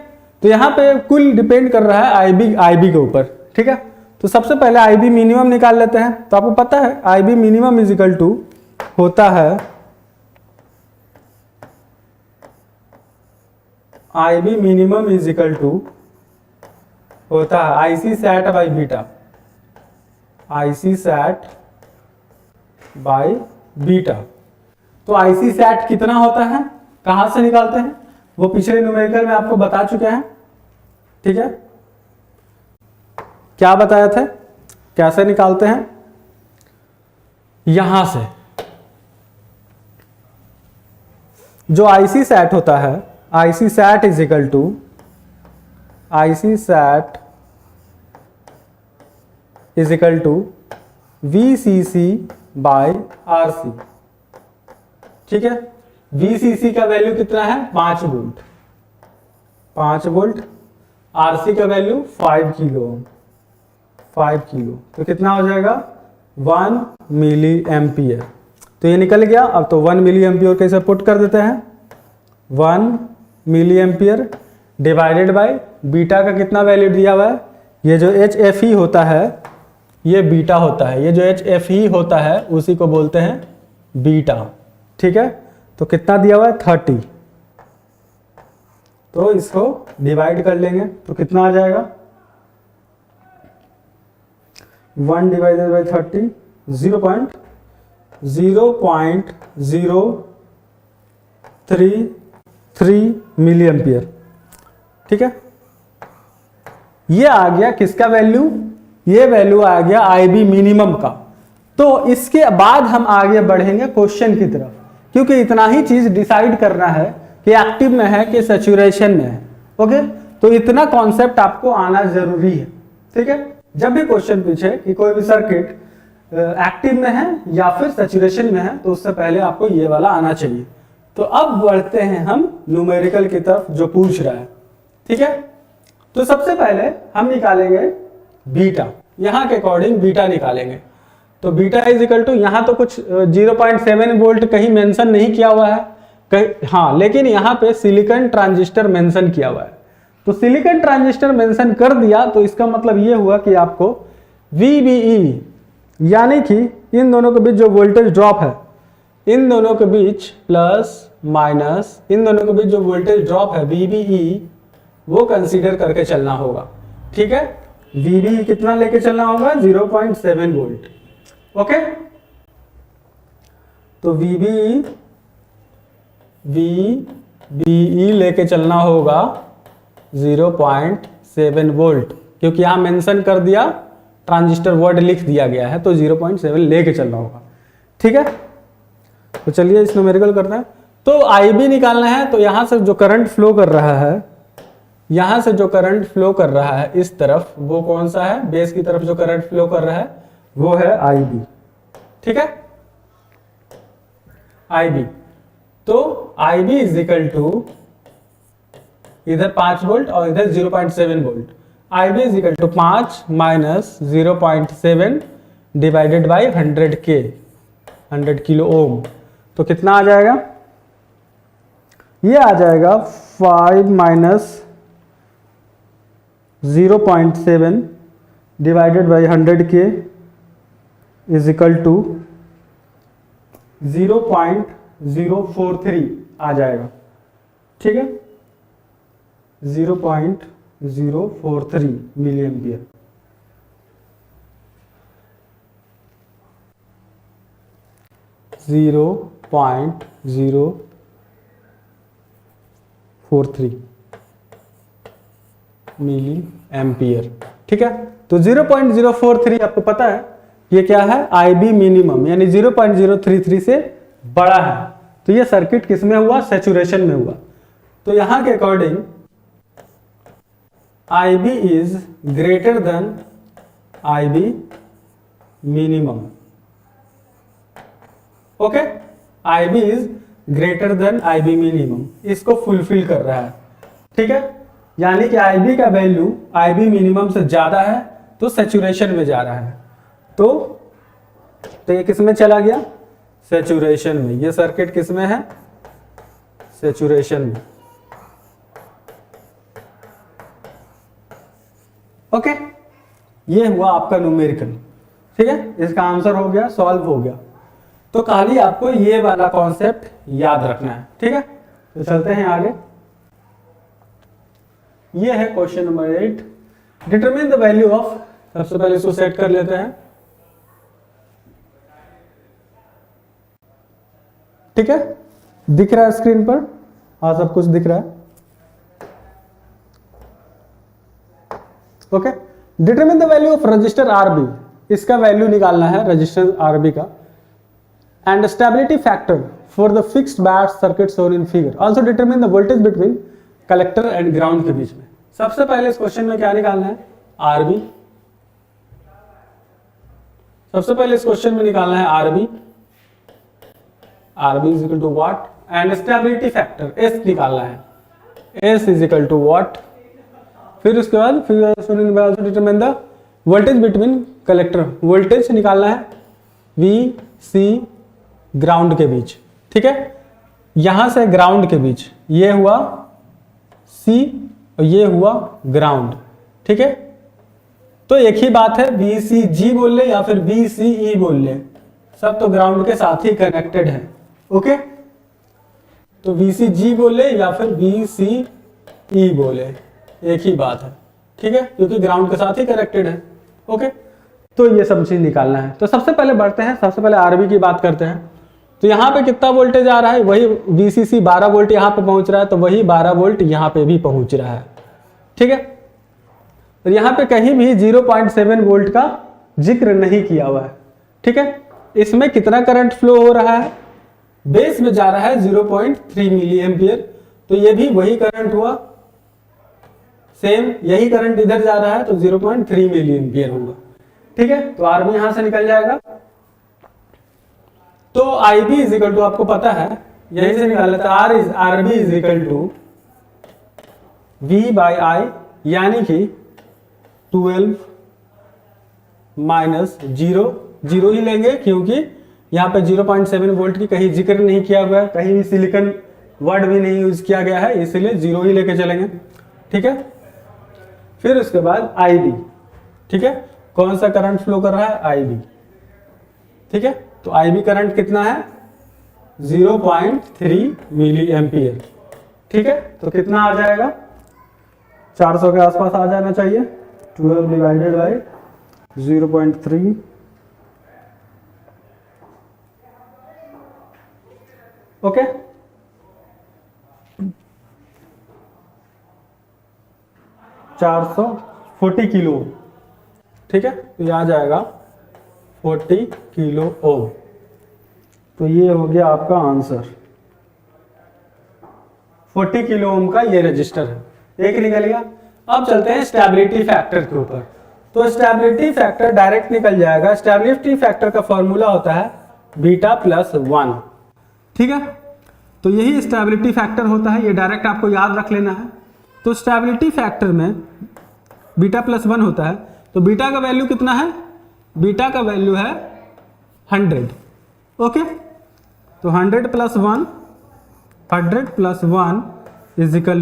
तो यहां पे कुल डिपेंड कर रहा है IB के ऊपर। ठीक है, तो सबसे पहले IB मिनिमम निकाल लेते हैं। तो आपको पता है IB minimum is equal to होता है IB minimum is equal to होता है IC sat by beta, IC sat by beta. तो IC सैट कितना होता है, कहां से निकालते हैं, वो पिछले न्यूमेरिकल में आपको बता चुके हैं। ठीक है, क्या बताया था, कैसे निकालते हैं, यहां से जो IC सैट होता है, IC sat is equal to IC sat is equal to VCC by RC। ठीक है, VCC का वैल्यू कितना है, 5 वोल्ट, 5 वोल्ट, RC का वैल्यू 5 किलो, 5 किलो, तो कितना हो जाएगा 1 मिली एम्पियर। तो ये निकल गया। अब तो 1 मिली एम्पियर कैसे पुट कर देते हैं, 1 milli ampere divided by beta का कितना वैल्यू दिया हुआ है, ये जो HFE होता है ये बीटा होता है, ये जो HFE होता है उसी को बोलते हैं बीटा। ठीक है, तो कितना दिया हुआ है 30, तो इसको डिवाइड कर लेंगे तो कितना आ जाएगा 1 डिवाइडेड बाई 30, 0.033 मिली एम्पियर। ठीक है, ये आ गया किसका वैल्यू, ये वैल्यू आ गया IB मिनिमम का। तो इसके बाद हम आगे बढ़ेंगे क्वेश्चन की तरफ, क्योंकि इतना ही चीज डिसाइड करना है कि एक्टिव में है कि सैचुरेशन में है। ओके, तो इतना कॉन्सेप्ट आपको आना जरूरी है। ठीक है, जब भी क्वेश्चन पूछे कि कोई भी सर्किट एक्टिव में है या फिर सैचुरेशन में है, तो उससे पहले आपको ये वाला आना चाहिए। तो अब बढ़ते हैं हम न्यूमेरिकल की तरफ जो पूछ रहा है। ठीक है, तो सबसे पहले हम निकालेंगे बीटा, यहां के अकॉर्डिंग बीटा निकालेंगे। तो बीटा इज इक्वल टू, यहां तो कुछ 0.7 वोल्ट कहीं मेंशन नहीं किया हुआ है कहीं, हाँ, लेकिन यहां पे सिलिकॉन ट्रांजिस्टर मेंशन किया हुआ है। तो सिलिकॉन ट्रांजिस्टर मेंशन कर दिया तो इसका मतलब ये हुआ कि आपको VBE, यानी कि इन दोनों के बीच जो वोल्टेज ड्रॉप है, इन दोनों के बीच प्लस माइनस, इन दोनों के बीच जो वोल्टेज ड्रॉप है VBE, वो कंसीडर करके चलना होगा। ठीक है, VBE कितना लेके चलना होगा, 0.7 वोल्ट। ओके, तो VBE लेके चलना होगा 0.7 वोल्ट, क्योंकि यहां मेंशन कर दिया, ट्रांजिस्टर वर्ड लिख दिया गया है, तो 0.7 लेके चलना होगा। ठीक है, तो चलिए इस न्यूमेरिकल करते हैं। तो IB निकालना है, तो यहां से जो करंट फ्लो कर रहा है, यहां से जो करंट फ्लो कर रहा है इस तरफ, वो कौन सा है, बेस की तरफ जो करंट फ्लो कर रहा है वो है IB। ठीक है, IB। तो IB इज इक्वल टू इधर 5 वोल्ट और इधर 0.7 volt. IB is equal to 5 minus 0.7 divided by 100 kilo ohm. तो कितना आ जाएगा, ये आ जाएगा 5 minus 0.7 divided by 100K is equal to 0.043 आ जाएगा। ठीक है, 0.043 milli ampere. Zero point 043 milli ampere. ठीक है, तो 0.043 आपको पता है ये क्या है, IB मिनिमम, यानी 0.033 से बड़ा है। तो ये सर्किट किस में हुआ, सैचुरेशन में हुआ। तो यहां के according IB is greater than IB minimum. Okay, IB is greater than IB minimum, इसको फुलफिल कर रहा है। ठीक है, यानी कि IB का वैल्यू IB मिनिमम से ज्यादा है तो सैचुरेशन में जा रहा है। तो ये किस में चला गया, सैचुरेशन में। ये सर्किट किस में है, सैचुरेशन में। ओके, ये हुआ आपका न्यूमेरिकल। ठीक है, इसका आंसर हो गया, सॉल्व हो गया। तो खाली आपको ये वाला कॉन्सेप्ट याद रखना है। ठीक है, तो चलते हैं आगे। ये है question number 8, determine the value of. सबसे पहले इसको सेट कर लेते हैं। ठीक है, दिख रहा है स्क्रीन पर, हाँ सब कुछ दिख रहा है। Okay, determine the value of register RB, इसका वैल्यू निकालना है रजिस्टर RB का। And stability factor for the fixed bias circuit shown in figure. Also determine the voltage between collector and ground के बीच में। सबसे पहले इस क्वेश्चन में क्या निकालना है, RB। सबसे पहले इस क्वेश्चन में निकालना है RB। RB is equal to what, and stability factor S निकालना है, S is equal to what. फिर उसके बाद फिर determine the voltage between collector, voltage निकालना है VC ग्राउंड के बीच। ठीक है, यहां से ग्राउंड के बीच, ये हुआ C और ये हुआ ग्राउंड। ठीक है, तो एक ही बात है, VCG बोल ले या फिर VCE बोल ले, सब तो ग्राउंड के साथ ही कनेक्टेड है। ओके, तो VCG बोले या फिर VCE बोले, एक ही बात है। ठीक है, क्योंकि ग्राउंड के साथ ही कनेक्टेड है। ओके, तो ये सब चीज निकालना है। तो सबसे पहले बढ़ते हैं, सबसे पहले RB की बात करते हैं। तो यहाँ पे कितना वोल्टेज आ रहा है, वही VCC 12 वोल्ट यहाँ पे पहुंच रहा है, तो वही 12 वोल्ट यहाँ पे भी पहुंच रहा है। ठीक है, तो यहाँ पे कहीं भी 0.7 वोल्ट का जिक्र नहीं किया हुआ है। ठीक है, इसमें कितना करंट फ्लो हो रहा है, बेस में जा रहा है 0.3 मिली एम्पियर। तो ये भी वही करंट हुआ, सेम यही करंट इधर जा रहा है, तो 0.3 मिली एम्पियर होगा। ठीक है, तो RB यहां से निकल जाएगा। तो IB इज इक्वल टू, आपको पता है यही से निकाल लेते हैं, RB is equal to V by I, यानी कि 12 माइनस 0 ही लेंगे, क्योंकि यहाँ पे 0.7 वोल्ट की कहीं जिक्र नहीं किया हुआ है, कहीं भी सिलिकॉन वर्ड भी नहीं यूज किया गया है, इसलिए 0 ही लेके चलेंगे। ठीक है, फिर उसके बाद IB। ठीक है, कौन सा करंट फ्लो कर रहा है, IB। ठीक है, तो IB करंट कितना है, 0.3 मिली एम्पियर। ठीक है, तो कितना आ जाएगा, 400 के आसपास आ जाना चाहिए। 12 डिवाइडेड बाई 0.3, ओके। 440 किलो। ठीक है, तो ये आ जाएगा 40 किलो ओम। तो ये हो गया आपका आंसर। 40 किलो ओम का ये रजिस्टर है, एक निकल गया। अब चलते हैं स्टेबिलिटी फैक्टर के ऊपर। तो स्टेबिलिटी फैक्टर डायरेक्ट निकल जाएगा। स्टेबिलिटी फैक्टर का फॉर्मूला होता है बीटा प्लस 1, ठीक है। तो यही स्टेबिलिटी फैक्टर होता है, ये डायरेक्ट आपको याद रख लेना है। तो स्टेबिलिटी फैक्टर में बीटा प्लस 1 होता है। तो बीटा का वैल्यू कितना है? बीटा का वैल्यू है 100, ओके। तो 100 plus 1, 100 plus 1 is equal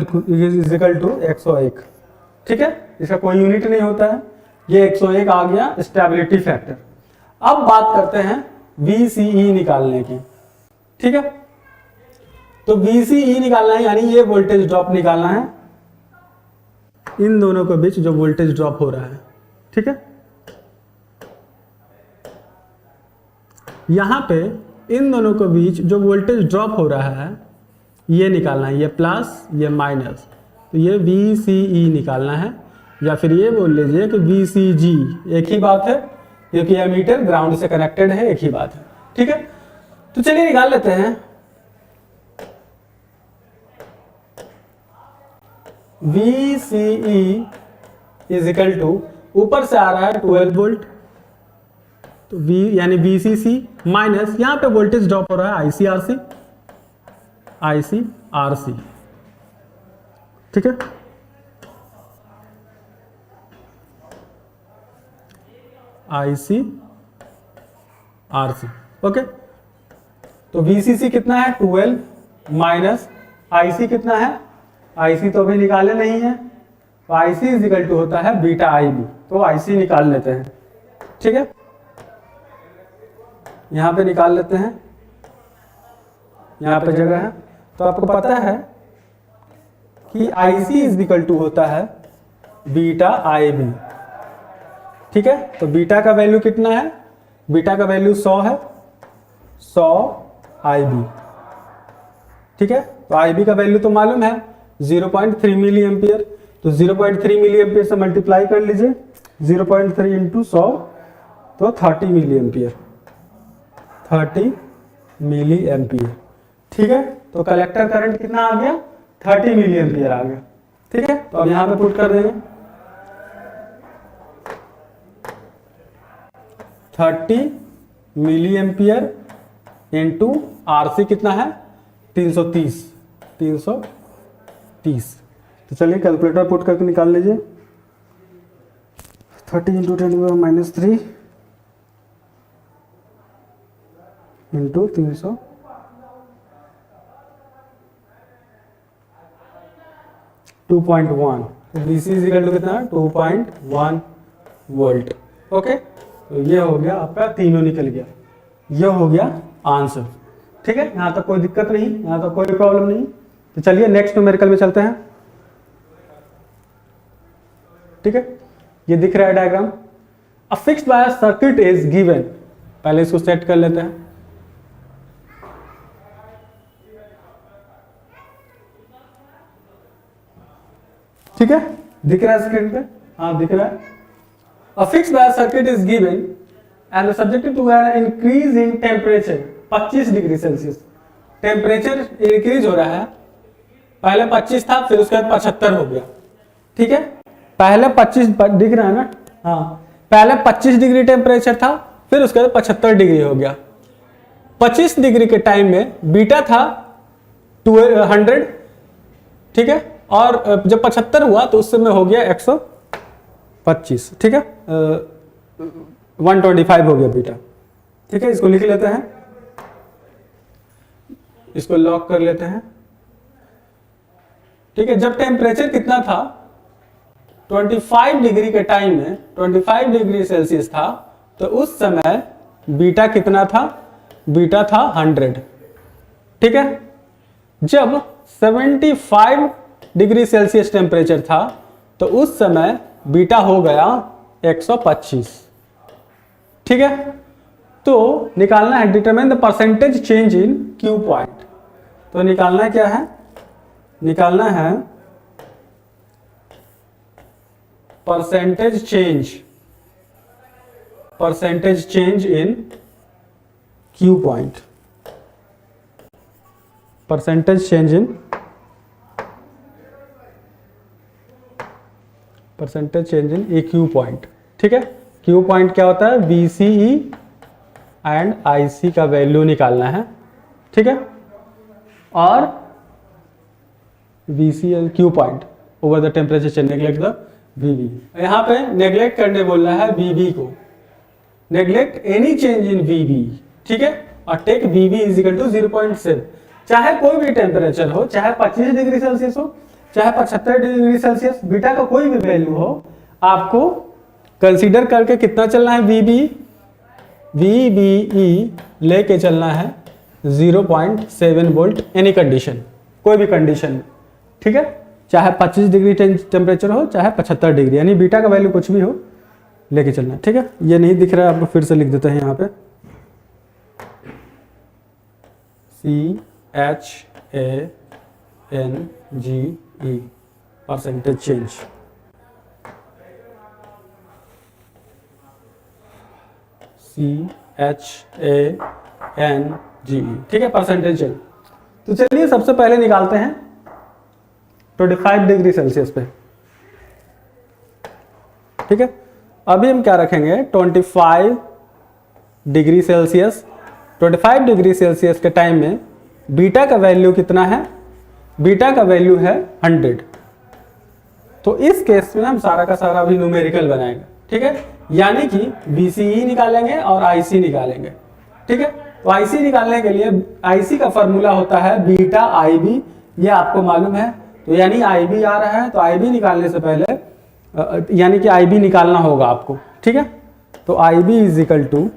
to 101, ठीक है। इसका कोई यूनिट नहीं होता है, ये 101 आ गया स्टेबिलिटी फैक्टर। अब बात करते हैं VCE निकालने की, ठीक है। तो VCE निकालना है, यानी ये वोल्टेज ड्रॉप निकालना है, इन दोनों के बीच जो वोल्टेज ड्रॉप हो रहा है, ठीक है। यहां पे इन दोनों के बीच जो वोल्टेज ड्रॉप हो रहा है ये निकालना है, ये प्लस ये माइनस। तो ये VCE निकालना है, या फिर ये बोल लीजिए कि VCG, एक ही बात है, क्योंकि एमीटर ग्राउंड से कनेक्टेड है, एक ही बात है, ठीक है। तो चलिए निकाल लेते हैं। VCE इज इक्वल टू, ऊपर से आ रहा है 12 वोल्ट, तो V यानी VCC माइनस यहां पे वोल्टेज ड्रॉप हो रहा है ICRC, ठीक है। ICRC, okay. तो VCC कितना है? 12 माइनस IC कितना है? IC तो अभी निकाले नहीं है, तो IC इज इक्वल टू होता है बीटा IB। तो IC निकाल लेते हैं, ठीक है। यहां पे निकाल लेते हैं, यहां पे जगह है। तो आपको पता है कि IC इज इक्वल टू होता है बीटा IB, ठीक है। तो बीटा का वैल्यू कितना है? बीटा का वैल्यू 100 है, 100 IB, ठीक है। तो IB का वैल्यू तो मालूम है 0.3 मिली एम्पियर। तो 0.3 मिली एम्पियर से मल्टीप्लाई कर लीजिए, 0.3 इंटू 100, तो 30 मिली एम्पियर, 30 मिली एम्पियर, ठीक है। तो कलेक्टर करंट कितना आ गया? 30 मिली एम्पियर आ गया, ठीक है। तो अब यहां पे पुट कर देंगे 30 मिली एम्पियर इंटू RC कितना है? 330। तो चलिए कैलकुलेटर पुट करके निकाल लीजिए। 30 into 10⁻³ into 300, 2.1। DC is equal to कितना? 2.1 वोल्ट, ओके। तो ये हो गया आपका, तीनों निकल गया, ये हो गया आंसर, ठीक है। यहां तक कोई दिक्कत नहीं, यहां तक कोई प्रॉब्लम नहीं। तो चलिए नेक्स्ट न्यूमेरिकल में चलते हैं, ठीक है। ये दिख रहा है diagram. A fixed bias circuit is given, पहले इसको सेट कर लेते हैं। ठीक है, दिख रहा है स्क्रीन पे? हाँ दिख रहा है। A fixed bias circuit is given and is subjected to an increase in temperature 25 degree Celsius. Temperature increase हो रहा है, पहले 25 था, फिर उसके बाद 75 हो गया, ठीक है। पहले 25 दिख रहा है ना? हाँ, पहले 25 डिग्री टेम्परेचर था, फिर उसके बाद 75 डिग्री हो गया। 25 डिग्री के टाइम में बीटा था 100, ठीक है, और जब 75 हुआ तो उस समय हो गया 125, ठीक है, 125 हो गया बीटा, ठीक है। इसको लिख लेते हैं, इसको लॉक कर लेते हैं, ठीक है। जब टेम्परेचर कितना था 25 डिग्री के टाइम में, 25 डिग्री सेल्सियस था, तो उस समय बीटा कितना था? बीटा था 100, ठीक है। जब 75 डिग्री सेल्सियस टेम्परेचर था तो उस समय बीटा हो गया 125, ठीक है। तो निकालना है, determine the percentage change in Q point. तो निकालना क्या है? निकालना है percentage change in Q point, percentage change in percentage change in E Q point. ठीक है, क्यू पॉइंट क्या होता है, VCE एंड IC का वैल्यू निकालना है। ठीक है, और VC and Q point over the temperature change, neglect the VB। यहाँ पे नेग्लेक्ट करने बोलना है VB को, neglect any change in VB। ठीक है, और take VB is equal to 0.7। चाहे कोई भी टेम्परेचर हो, चाहे 25 डिग्री सेल्सियस हो, चाहे 75 डिग्री सेल्सियस, बीटा का कोई भी वैल्यू हो, आपको कंसीडर करके कितना चलना है, VBE लेके चलना है 0.7 वोल्ट, एनी कंडीशन, कोई भी कंडीशन। ठीक है, चाहे 25 डिग्री टेम्परेचर हो, चाहे 75 डिग्री, यानी बीटा का वैल्यू कुछ भी हो, लेके चलना है। ठीक है, ये नहीं दिख रहा है आपको, फिर से लिख देते हैं यहाँ पे CHANGE परसेंटेज चेंज। CHANGE, ठीक है, परसेंटेज चेंज। तो चलिए सबसे पहले निकालते हैं 25 डिग्री सेल्सियस पे। ठीक है, अभी हम क्या रखेंगे, 25 डिग्री सेल्सियस। 25 डिग्री सेल्सियस के टाइम में बीटा का वैल्यू कितना है, बीटा का वैल्यू है 100। तो इस केस में हम सारा का सारा भी न्यूमेरिकल बनाएंगे। ठीक है, यानी कि VCE निकालेंगे और IC निकालेंगे। ठीक है, तो IC निकालने के लिए IC का फॉर्मूला होता है बीटा IB, ये आपको मालूम है। तो यानी IB आ रहा है, तो IB निकालने से पहले यानी कि IB निकालना होगा आपको। ठीक है, तो IB इज इक्वल टू,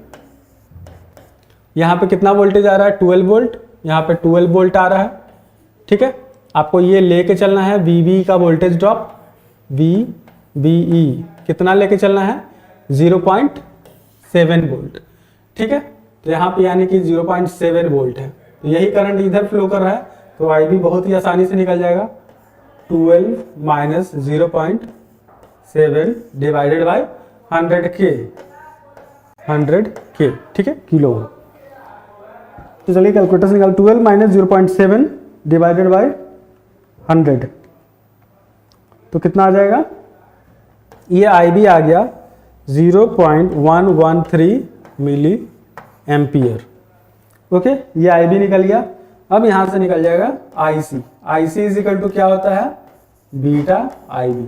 यहाँ पे कितना वोल्टेज आ रहा है, 12 वोल्ट, यहाँ पे 12 वोल्ट आ रहा है। ठीक है, आपको ये लेके चलना है VB का वोल्टेज ड्रॉप, VBE कितना लेके चलना है, 0.7 वोल्ट। ठीक है, तो यहाँ पे यानी कि 0.7 वोल्ट है, तो यही करंट इधर फ्लो कर रहा है, तो IB बहुत ही आसानी से निकल जाएगा, 12 minus 0.7 divided by 100K, 100K। ठीक है, किलो। तो चलिए कैलकुलेटर से निकाल, 12 माइनस 0.7 डिवाइडेड बाई 100, तो कितना आ जाएगा, ये IB आ गया 0.113 मिली एम्पियर। ओके, ये IB निकल गया। अब यहां से निकल जाएगा IC। IC is equal to क्या होता है, बीटा IB।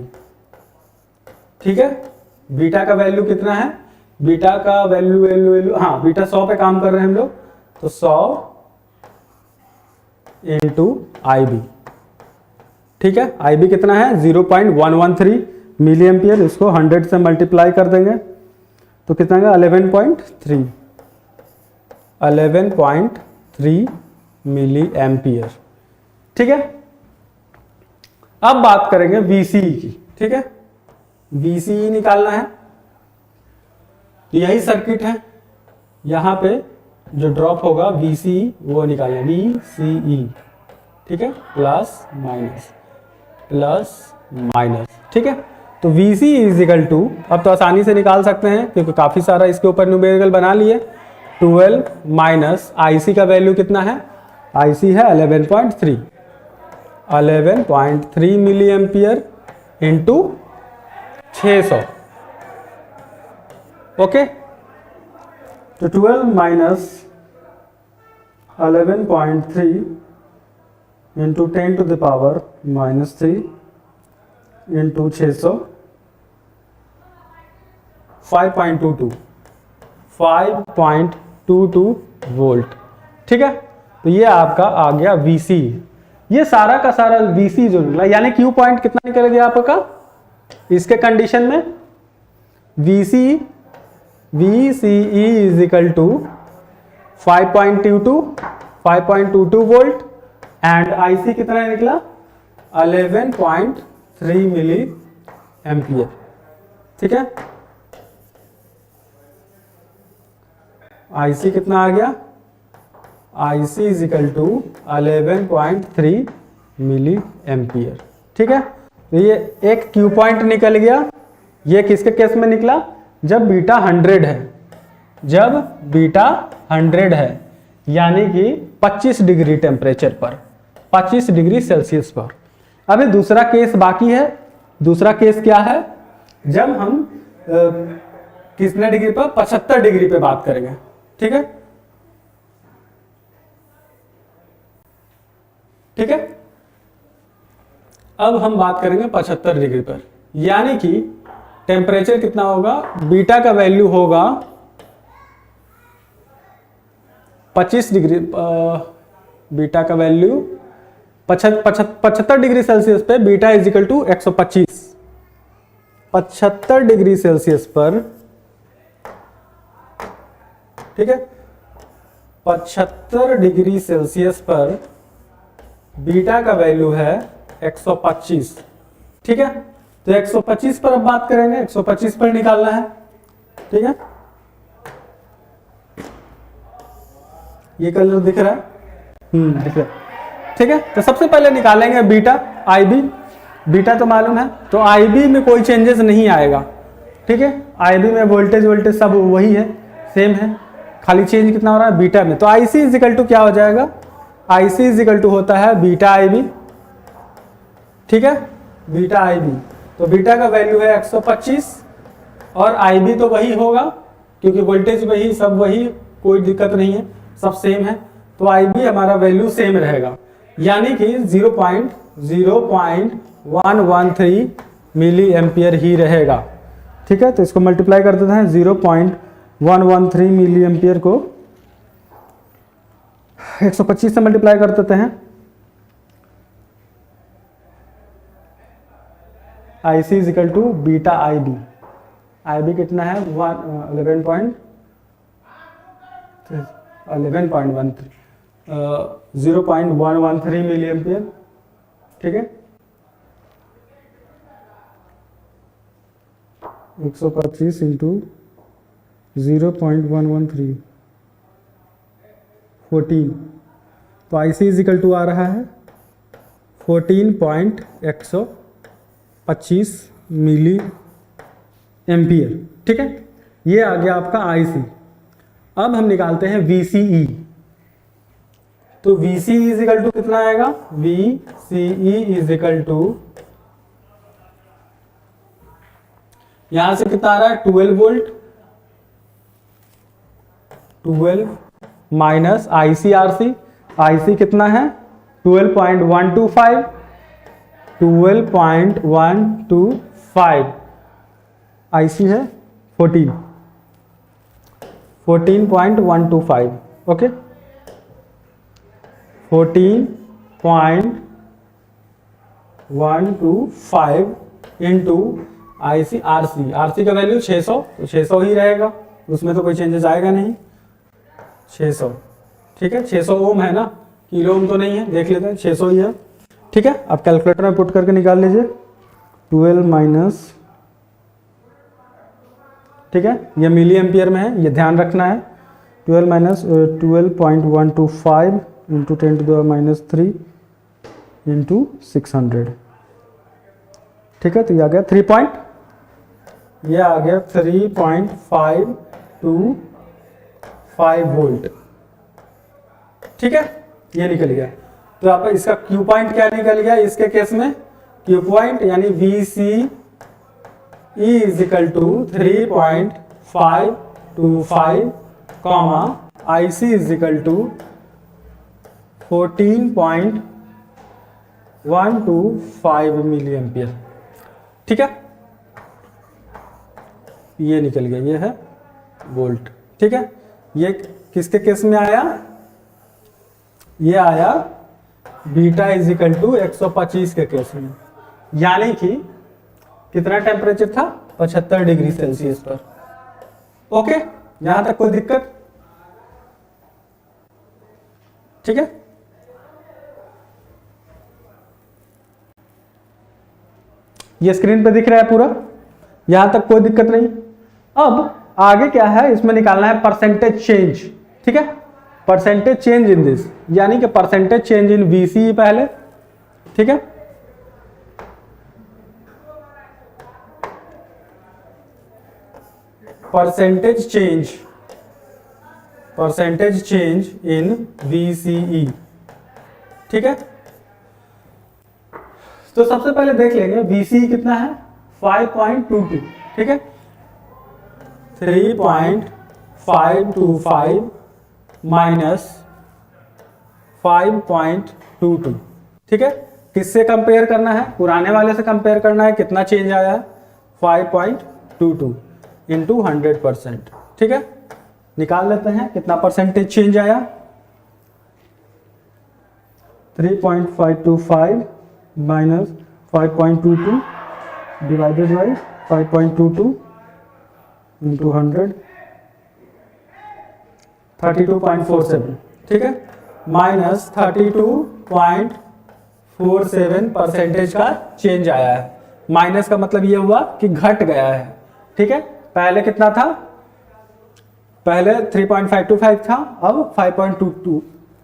ठीक है, बीटा का वैल्यू कितना है, बीटा का वैल्यू हाँ, बीटा 100 पे काम कर रहे हैं हम लोग, तो 100 इंटू IB। ठीक है, IB कितना है, 0.113 मिली एम्पियर, इसको 100 से मल्टीप्लाई कर देंगे तो कितना है, 11.3 मिली एम्पियर। ठीक है, अब बात करेंगे VCE की। ठीक है, VCE निकालना है, तो यही सर्किट है, यहां पे जो ड्रॉप होगा VCE वो निकालना है, VCE। ठीक है, प्लस माइनस, प्लस माइनस। ठीक है, तो VCE इज इक्वल टू, अब तो आसानी से निकाल सकते हैं क्योंकि काफी सारा इसके ऊपर न्यूमेरिकल बना लिए, 12 माइनस IC का वैल्यू कितना है, IC है 11.3 मिली एम्पियर इंटू 600। ओके, तो 12 minus 11.3 into 10 to the power -3 into 600, 5.22 volt. ठीक है, तो ये आपका आ गया VCE। ये सारा का सारा VCE जो निकला, यानी क्यू पॉइंट कितना निकल गया आपका इसके कंडीशन में, VCE is equal to 5.22 volt and IC कितना निकला, 11.3 मिली एम्पियर। ठीक है, IC कितना आ गया, IC is equal to 11.3 milli ampere. ठीक है, तो ये एक क्यू पॉइंट निकल गया। ये किसके केस में निकला, जब बीटा 100 है, जब बीटा 100 है, यानी कि 25 डिग्री टेम्परेचर पर, 25 डिग्री सेल्सियस पर। अभी दूसरा केस बाकी है। दूसरा केस क्या है, जब हम कितने डिग्री पर, 75 डिग्री पे बात करेंगे। ठीक है, ठीक है। अब हम बात करेंगे 75 डिग्री पर, यानी कि टेम्परेचर कितना होगा, बीटा का वैल्यू होगा 25 डिग्री, बीटा का वैल्यू 75 डिग्री सेल्सियस पे beta is equal to 125। 75 degree Celsius पर, ठीक है, 75 डिग्री सेल्सियस पर बीटा का वैल्यू है 125। ठीक है, तो 125 पर अब बात करेंगे, 125 पर निकालना है। ठीक है, ये कलर दिख रहा है, दिख रहा है। ठीक है, तो सबसे पहले निकालेंगे बीटा, आईबी। बीटा तो मालूम है, तो आईबी में कोई चेंजेस नहीं आएगा। ठीक है, आईबी में वोल्टेज सब वही है, सेम है, खाली चेंज कितना हो रहा है बीटा में। तो आईसी इज इक्वल टू क्या हो जाएगा, आईसी इज इक्वल टू होता है बीटा आईबी। ठीक है, बीटा आईबी, तो बीटा का वैल्यू है 125 और आईबी तो वही होगा क्योंकि वोल्टेज वही, सब वही, कोई दिक्कत नहीं है, सब सेम है। तो आईबी हमारा वैल्यू सेम रहेगा, यानी कि 0.113 मिली एम्पियर ही रहेगा। ठीक है, तो इसको मल्टीप्लाई कर देते हैं, 0.113 मिली एम्पियर को 125 से मल्टीप्लाई कर देते हैं। IC is equal to beta IB. IB कितना है 11.13 0.113 मिली एम्पियर। ठीक है, 125 इंटू 0.113 14, तो IC इज इक्वल टू आ रहा है 14.125 मिली एम्पियर। ठीक है, ये आ गया आपका IC। अब हम निकालते हैं VCE। तो VCE इज इक्वल टू कितना आएगा, VCE इज इक्वल टू, यहां से कितना आ रहा है 12 वोल्ट, 12 माइनस ICRC। IC कितना है 12.125, 12.125, IC है 14.125। Okay, 14.125 into ICRC। RC का वैल्यू 600, तो 600 ही रहेगा, उसमें तो कोई चेंजेस आएगा नहीं। 600, ठीक है, 600 ओम है ना, किलो ओम तो नहीं है, देख लेते हैं, 600 ही है। ठीक है, अब कैलकुलेटर में पुट करके निकाल लीजिए, 12 माइनस, ठीक है, ये मिली एम्पियर में है, ये ध्यान रखना है। 12 minus 12.125 into 10 to the minus 3 into 600। ठीक है, तो ये आ गया 3.525 वोल्ट। ठीक है, ये निकल गया। तो आप इसका क्यू पॉइंट क्या निकल गया इसके केस में, क्यू पॉइंट यानी VCE is equal to 3.525 comma IC is equal to 14.125 milli ampere. ठीक है, ये निकल गया, ये है वोल्ट। ठीक है, ये किसके केस में आया, ये आया बीटा इज इक्वल टू 125 के केस में, यानी कि कितना टेम्परेचर था 75 डिग्री सेल्सियस पर। ओके, यहां तक कोई दिक्कत? ठीक है, ये स्क्रीन पे दिख रहा है पूरा, यहां तक कोई दिक्कत नहीं। अब आगे क्या है, इसमें निकालना है परसेंटेज चेंज। ठीक है, परसेंटेज चेंज इन दिस, यानी कि परसेंटेज चेंज इन VCE पहले। ठीक है, परसेंटेज चेंज इन VCE। ठीक है, तो सबसे पहले देख लेंगे VCE कितना है 5.22, ठीक है, 3.525 माइनस 5.22, ठीक है। किससे कंपेयर करना है? पुराने वाले से कंपेयर करना है। कितना चेंज आया है? 5.22 इंटू 100%, ठीक है। निकाल लेते हैं कितना परसेंटेज चेंज आया। 3.525 माइनस 5.22 डिवाइडेड बाई 5.22 इंटू 100, 32.47, ठीक है, माइनस 32.47 परसेंटेज का चेंज आया है। माइनस का मतलब ये हुआ कि घट गया है, ठीक है। पहले कितना था? पहले 3.525 था, अब 5.22,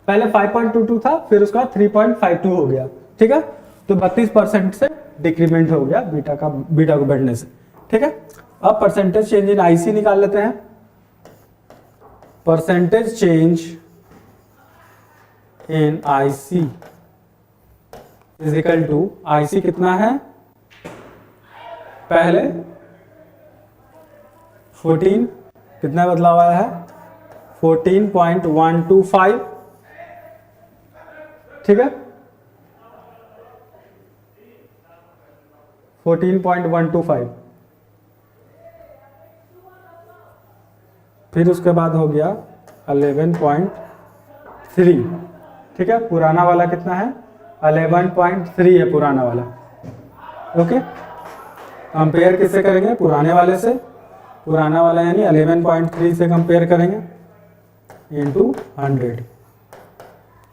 पहले 5.22 था, फिर उसका 3.52 हो गया, ठीक है। तो 32% से डिक्रीमेंट हो गया बीटा को बढ़ने से, ठीक है। अब परसेंटेज चेंज इन आईसी निकाल लेते हैं। Percentage change in IC is equal to, IC कितना है? पहले 14, कितना बदलाव आया है? 14.125, ठीक है, 14.125, फिर उसके बाद हो गया 11.3, ठीक है। पुराना वाला कितना है? 11.3 है पुराना वाला, ओके। कंपेयर किससे करेंगे? पुराने वाले से। पुराना वाला यानी 11.3 से कंपेयर करेंगे इंटू 100,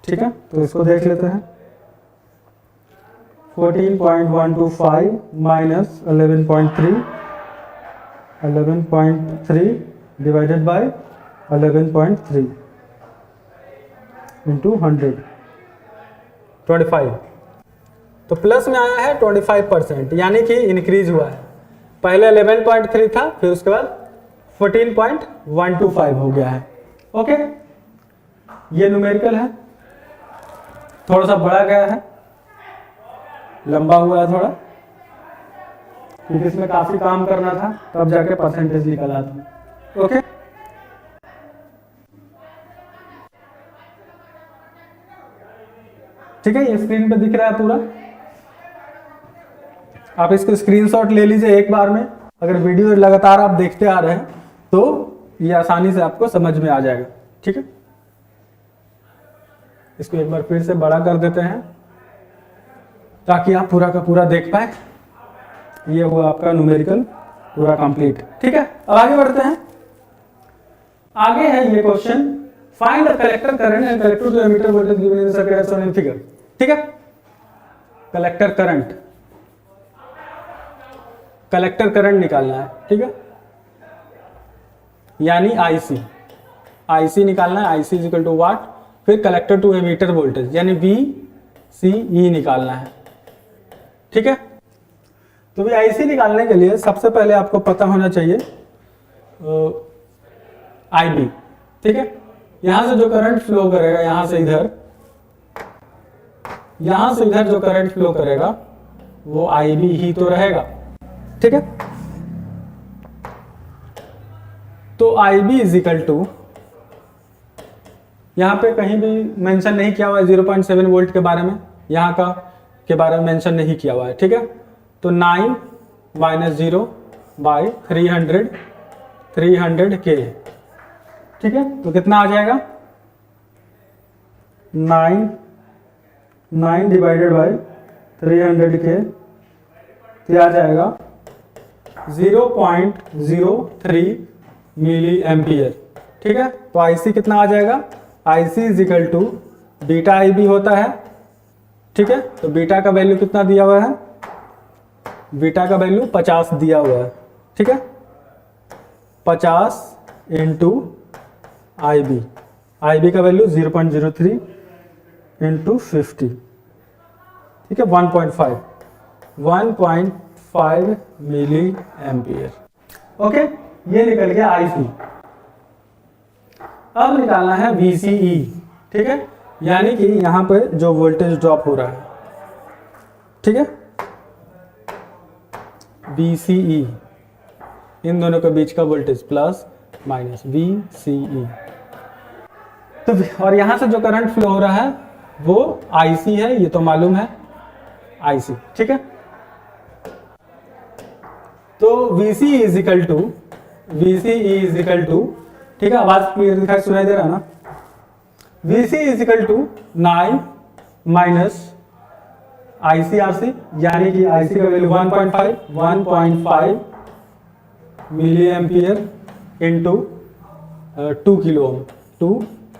ठीक है। तो इसको देख लेते हैं। 14.125 माइनस 11.3 डिवाइडेड बाय 11.3 इंटू 100, 25। तो प्लस में आया है 25%, यानी कि इंक्रीज हुआ है। पहले 11.3 था, फिर उसके बाद 14.125 हो गया है, ओके। ये न्यूमेरिकल है, थोड़ा सा बड़ा गया है, लंबा हुआ है थोड़ा, क्योंकि इसमें काफी काम करना था, तब जाके परसेंटेज निकल आता, ओके। ठीक है, ये स्क्रीन पे दिख रहा है पूरा। आप इसको स्क्रीनशॉट ले लीजिए एक बार में। अगर वीडियो लगातार आप देखते आ रहे हैं तो ये आसानी से आपको समझ में आ जाएगा, ठीक है। इसको एक बार फिर से बड़ा कर देते हैं ताकि आप पूरा का पूरा देख पाए। ये हुआ आपका न्यूमेरिकल पूरा कंप्लीट, ठीक है। अब आगे बढ़ते हैं। आगे है ये question, find the collector current and collector to emitter voltage given in circuit as shown in figure, ठीक है। कलेक्टर करंट, कलेक्टर करंट निकालना है, ठीक है, यानी आईसी, आईसी निकालना है। IC is equal to what? फिर कलेक्टर टू एमीटर वोल्टेज यानी VCE निकालना है, ठीक है। तो भी आईसी निकालने के लिए सबसे पहले आपको पता होना चाहिए IB, ठीक है। यहां से जो करंट फ्लो करेगा, यहां से इधर, यहां से इधर जो करंट फ्लो करेगा वो IB ही तो रहेगा, ठीक है। तो IB इज इक्वल टू, यहां पे कहीं भी मेंशन नहीं किया हुआ है 0.7 वोल्ट के बारे में, यहां का के बारे में मेंशन नहीं किया हुआ है, ठीक है। तो 9 माइनस 0 बाई 300 के, ठीक है। तो कितना आ जाएगा? 9 डिवाइडेड बाई 300 के, तो आ जाएगा 0.03 मिली एम्पियर, ठीक है। तो आईसी कितना आ जाएगा? IC is equal to beta IB होता है, ठीक है। तो बीटा का वैल्यू कितना दिया हुआ है? बीटा का वैल्यू 50 दिया हुआ है, ठीक है। 50 इंटू IB का वैल्यू 0.03 इंटू 50, ठीक है, 1.5 मिली एम्पियर, ओके। ये निकल गया आईसी। अब निकालना है VCE, ठीक है, यानी कि यहां पे जो वोल्टेज ड्रॉप हो रहा है, ठीक है। VCE, इन दोनों के बीच का वोल्टेज प्लस माइनस VCE। तो और यहां से जो करंट फ्लो हो रहा है वो IC है, ये तो मालूम है IC, ठीक है। तो VCE इज इक्वल टू, ठीक है, आवाज क्लियर दिखाई सुनाई दे रहा ना। VCE is equal to 9 minus ICRC, यानी कि IC का value 1.5 milli ampere into 2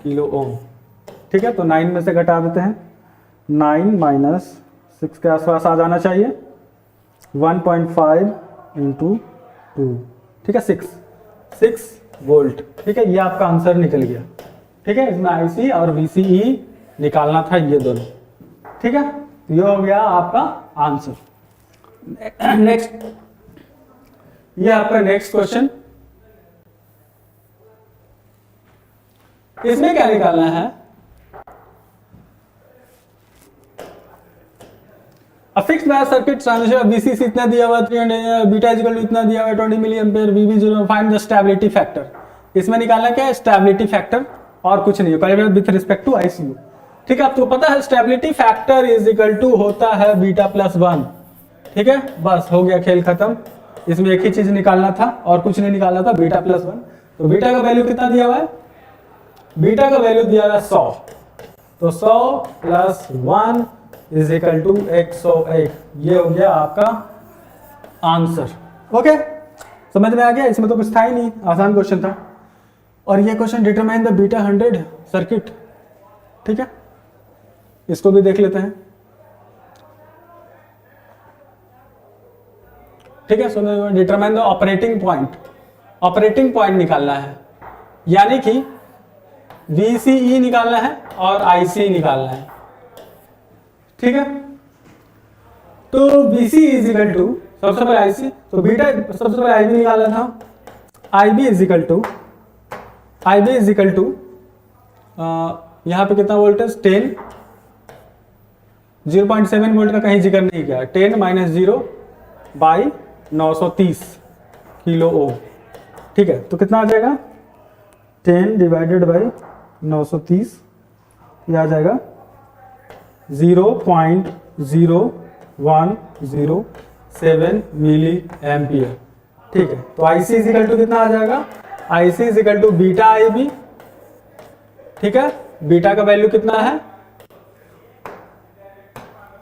kilo ohm, ठीक है। तो 9 में से घटा देते हैं, 9 माइनस 6 के आसपास आ जाना चाहिए, 1.5 इंटू 2, ठीक है, 6 वोल्ट, ठीक है। ये आपका आंसर निकल गया, ठीक है। इसमें IC और VCE निकालना था, ये दोनों, ठीक है। ये हो गया आपका आंसर। नेक्स्ट, ये आपका नेक्स्ट क्वेश्चन, इसमें क्या निकालना है? Fixed bias circuit transistor VCC इतना दिया हुआ, 300 बीटा इक्वल टू इतना दिया हुआ, 20 milli ampere, VB 0, find the stability factor. इसमें निकालना क्या है? स्टेबिलिटी फैक्टर, और कुछ नहीं है, विद रिस्पेक्ट टू ICU, ठीक है। आपको पता है stability factor is equal to होता है बीटा प्लस 1, ठीक है। बस हो गया, खेल खत्म। इसमें एक ही चीज निकालना था और कुछ नहीं निकालना था, बीटा प्लस 1। तो बीटा का वैल्यू कितना दिया हुआ है? बीटा का वैल्यू दिया हुआ है 100, तो 100 प्लस 1 इज इक्वल टू 101। ये हो गया आपका आंसर। ओके, समझ में आ गया? इसमें तो कुछ था ही नहीं, आसान क्वेश्चन था। और ये question determine the beta 100 circuit, ठीक है। इसको भी देख लेते हैं, ठीक है। सो डिटरमाइन द ऑपरेटिंग पॉइंट निकालना है, यानी कि VCE निकालना है और IC निकालना है, ठीक है। तो VCE इज इक्वल टू, सबसे पहले IC, तो बीटा सबसे पहले IB निकालना था। IB इज इक्वल टू यहां पे कितना वोल्टेज? 10, 0.7 वोल्ट का कहीं जिक्र नहीं किया, 10 माइनस 0 बाई 930 किलो ओम, ठीक है। तो कितना आ जाएगा? 10 डिवाइडेड बाई 930, ये आ जाएगा 0.0107 मिली एम्पियर, ठीक है। तो IC इज इक्वल टू कितना आ जाएगा? IC is equal to beta IB, ठीक है। बीटा का वैल्यू कितना है?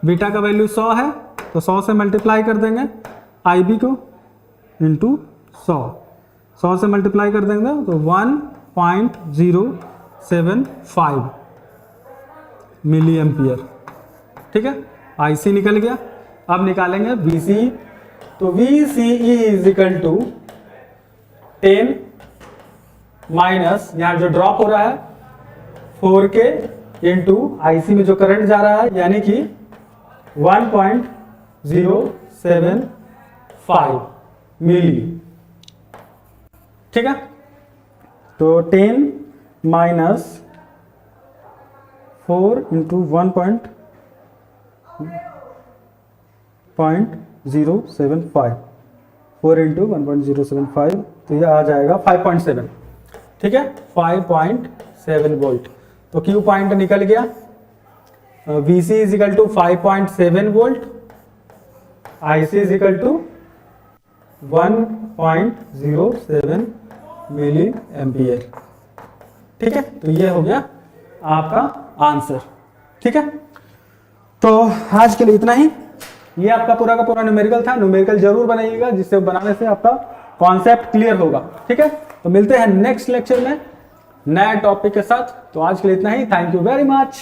बीटा का वैल्यू 100 है, तो 100 से मल्टीप्लाई कर देंगे IB को इंटू 100 से मल्टीप्लाई कर देंगे तो 1.075 मिली एम्पियर, ठीक है। IC निकल गया। अब निकालेंगे VCE, तो VCE is equal to 10 minus, यहाँ जो ड्रॉप हो रहा है 4K इंटू IC में जो करंट जा रहा है, यानी कि 1.075 मिली, ठीक है। तो 10 माइनस 4 इंटू 1.075, 4 इंटू 1.075, तो यह आ जाएगा 5.7, ठीक है, 5.7 वोल्ट। तो Q पॉइंट निकल गया। VC is equal to 5.7 volt, IC is equal to 1.07 milli ampere, ठीक है। तो ये हो गया आपका आंसर, ठीक है। तो आज के लिए इतना ही। ये आपका पूरा का पूरा न्यूमेरिकल था। न्यूमेरिकल जरूर बनाइएगा, जिससे बनाने से आपका कॉन्सेप्ट क्लियर होगा, ठीक है। तो मिलते हैं नेक्स्ट लेक्चर में नया टॉपिक के साथ। तो आज के लिए इतना ही। Thank you very much.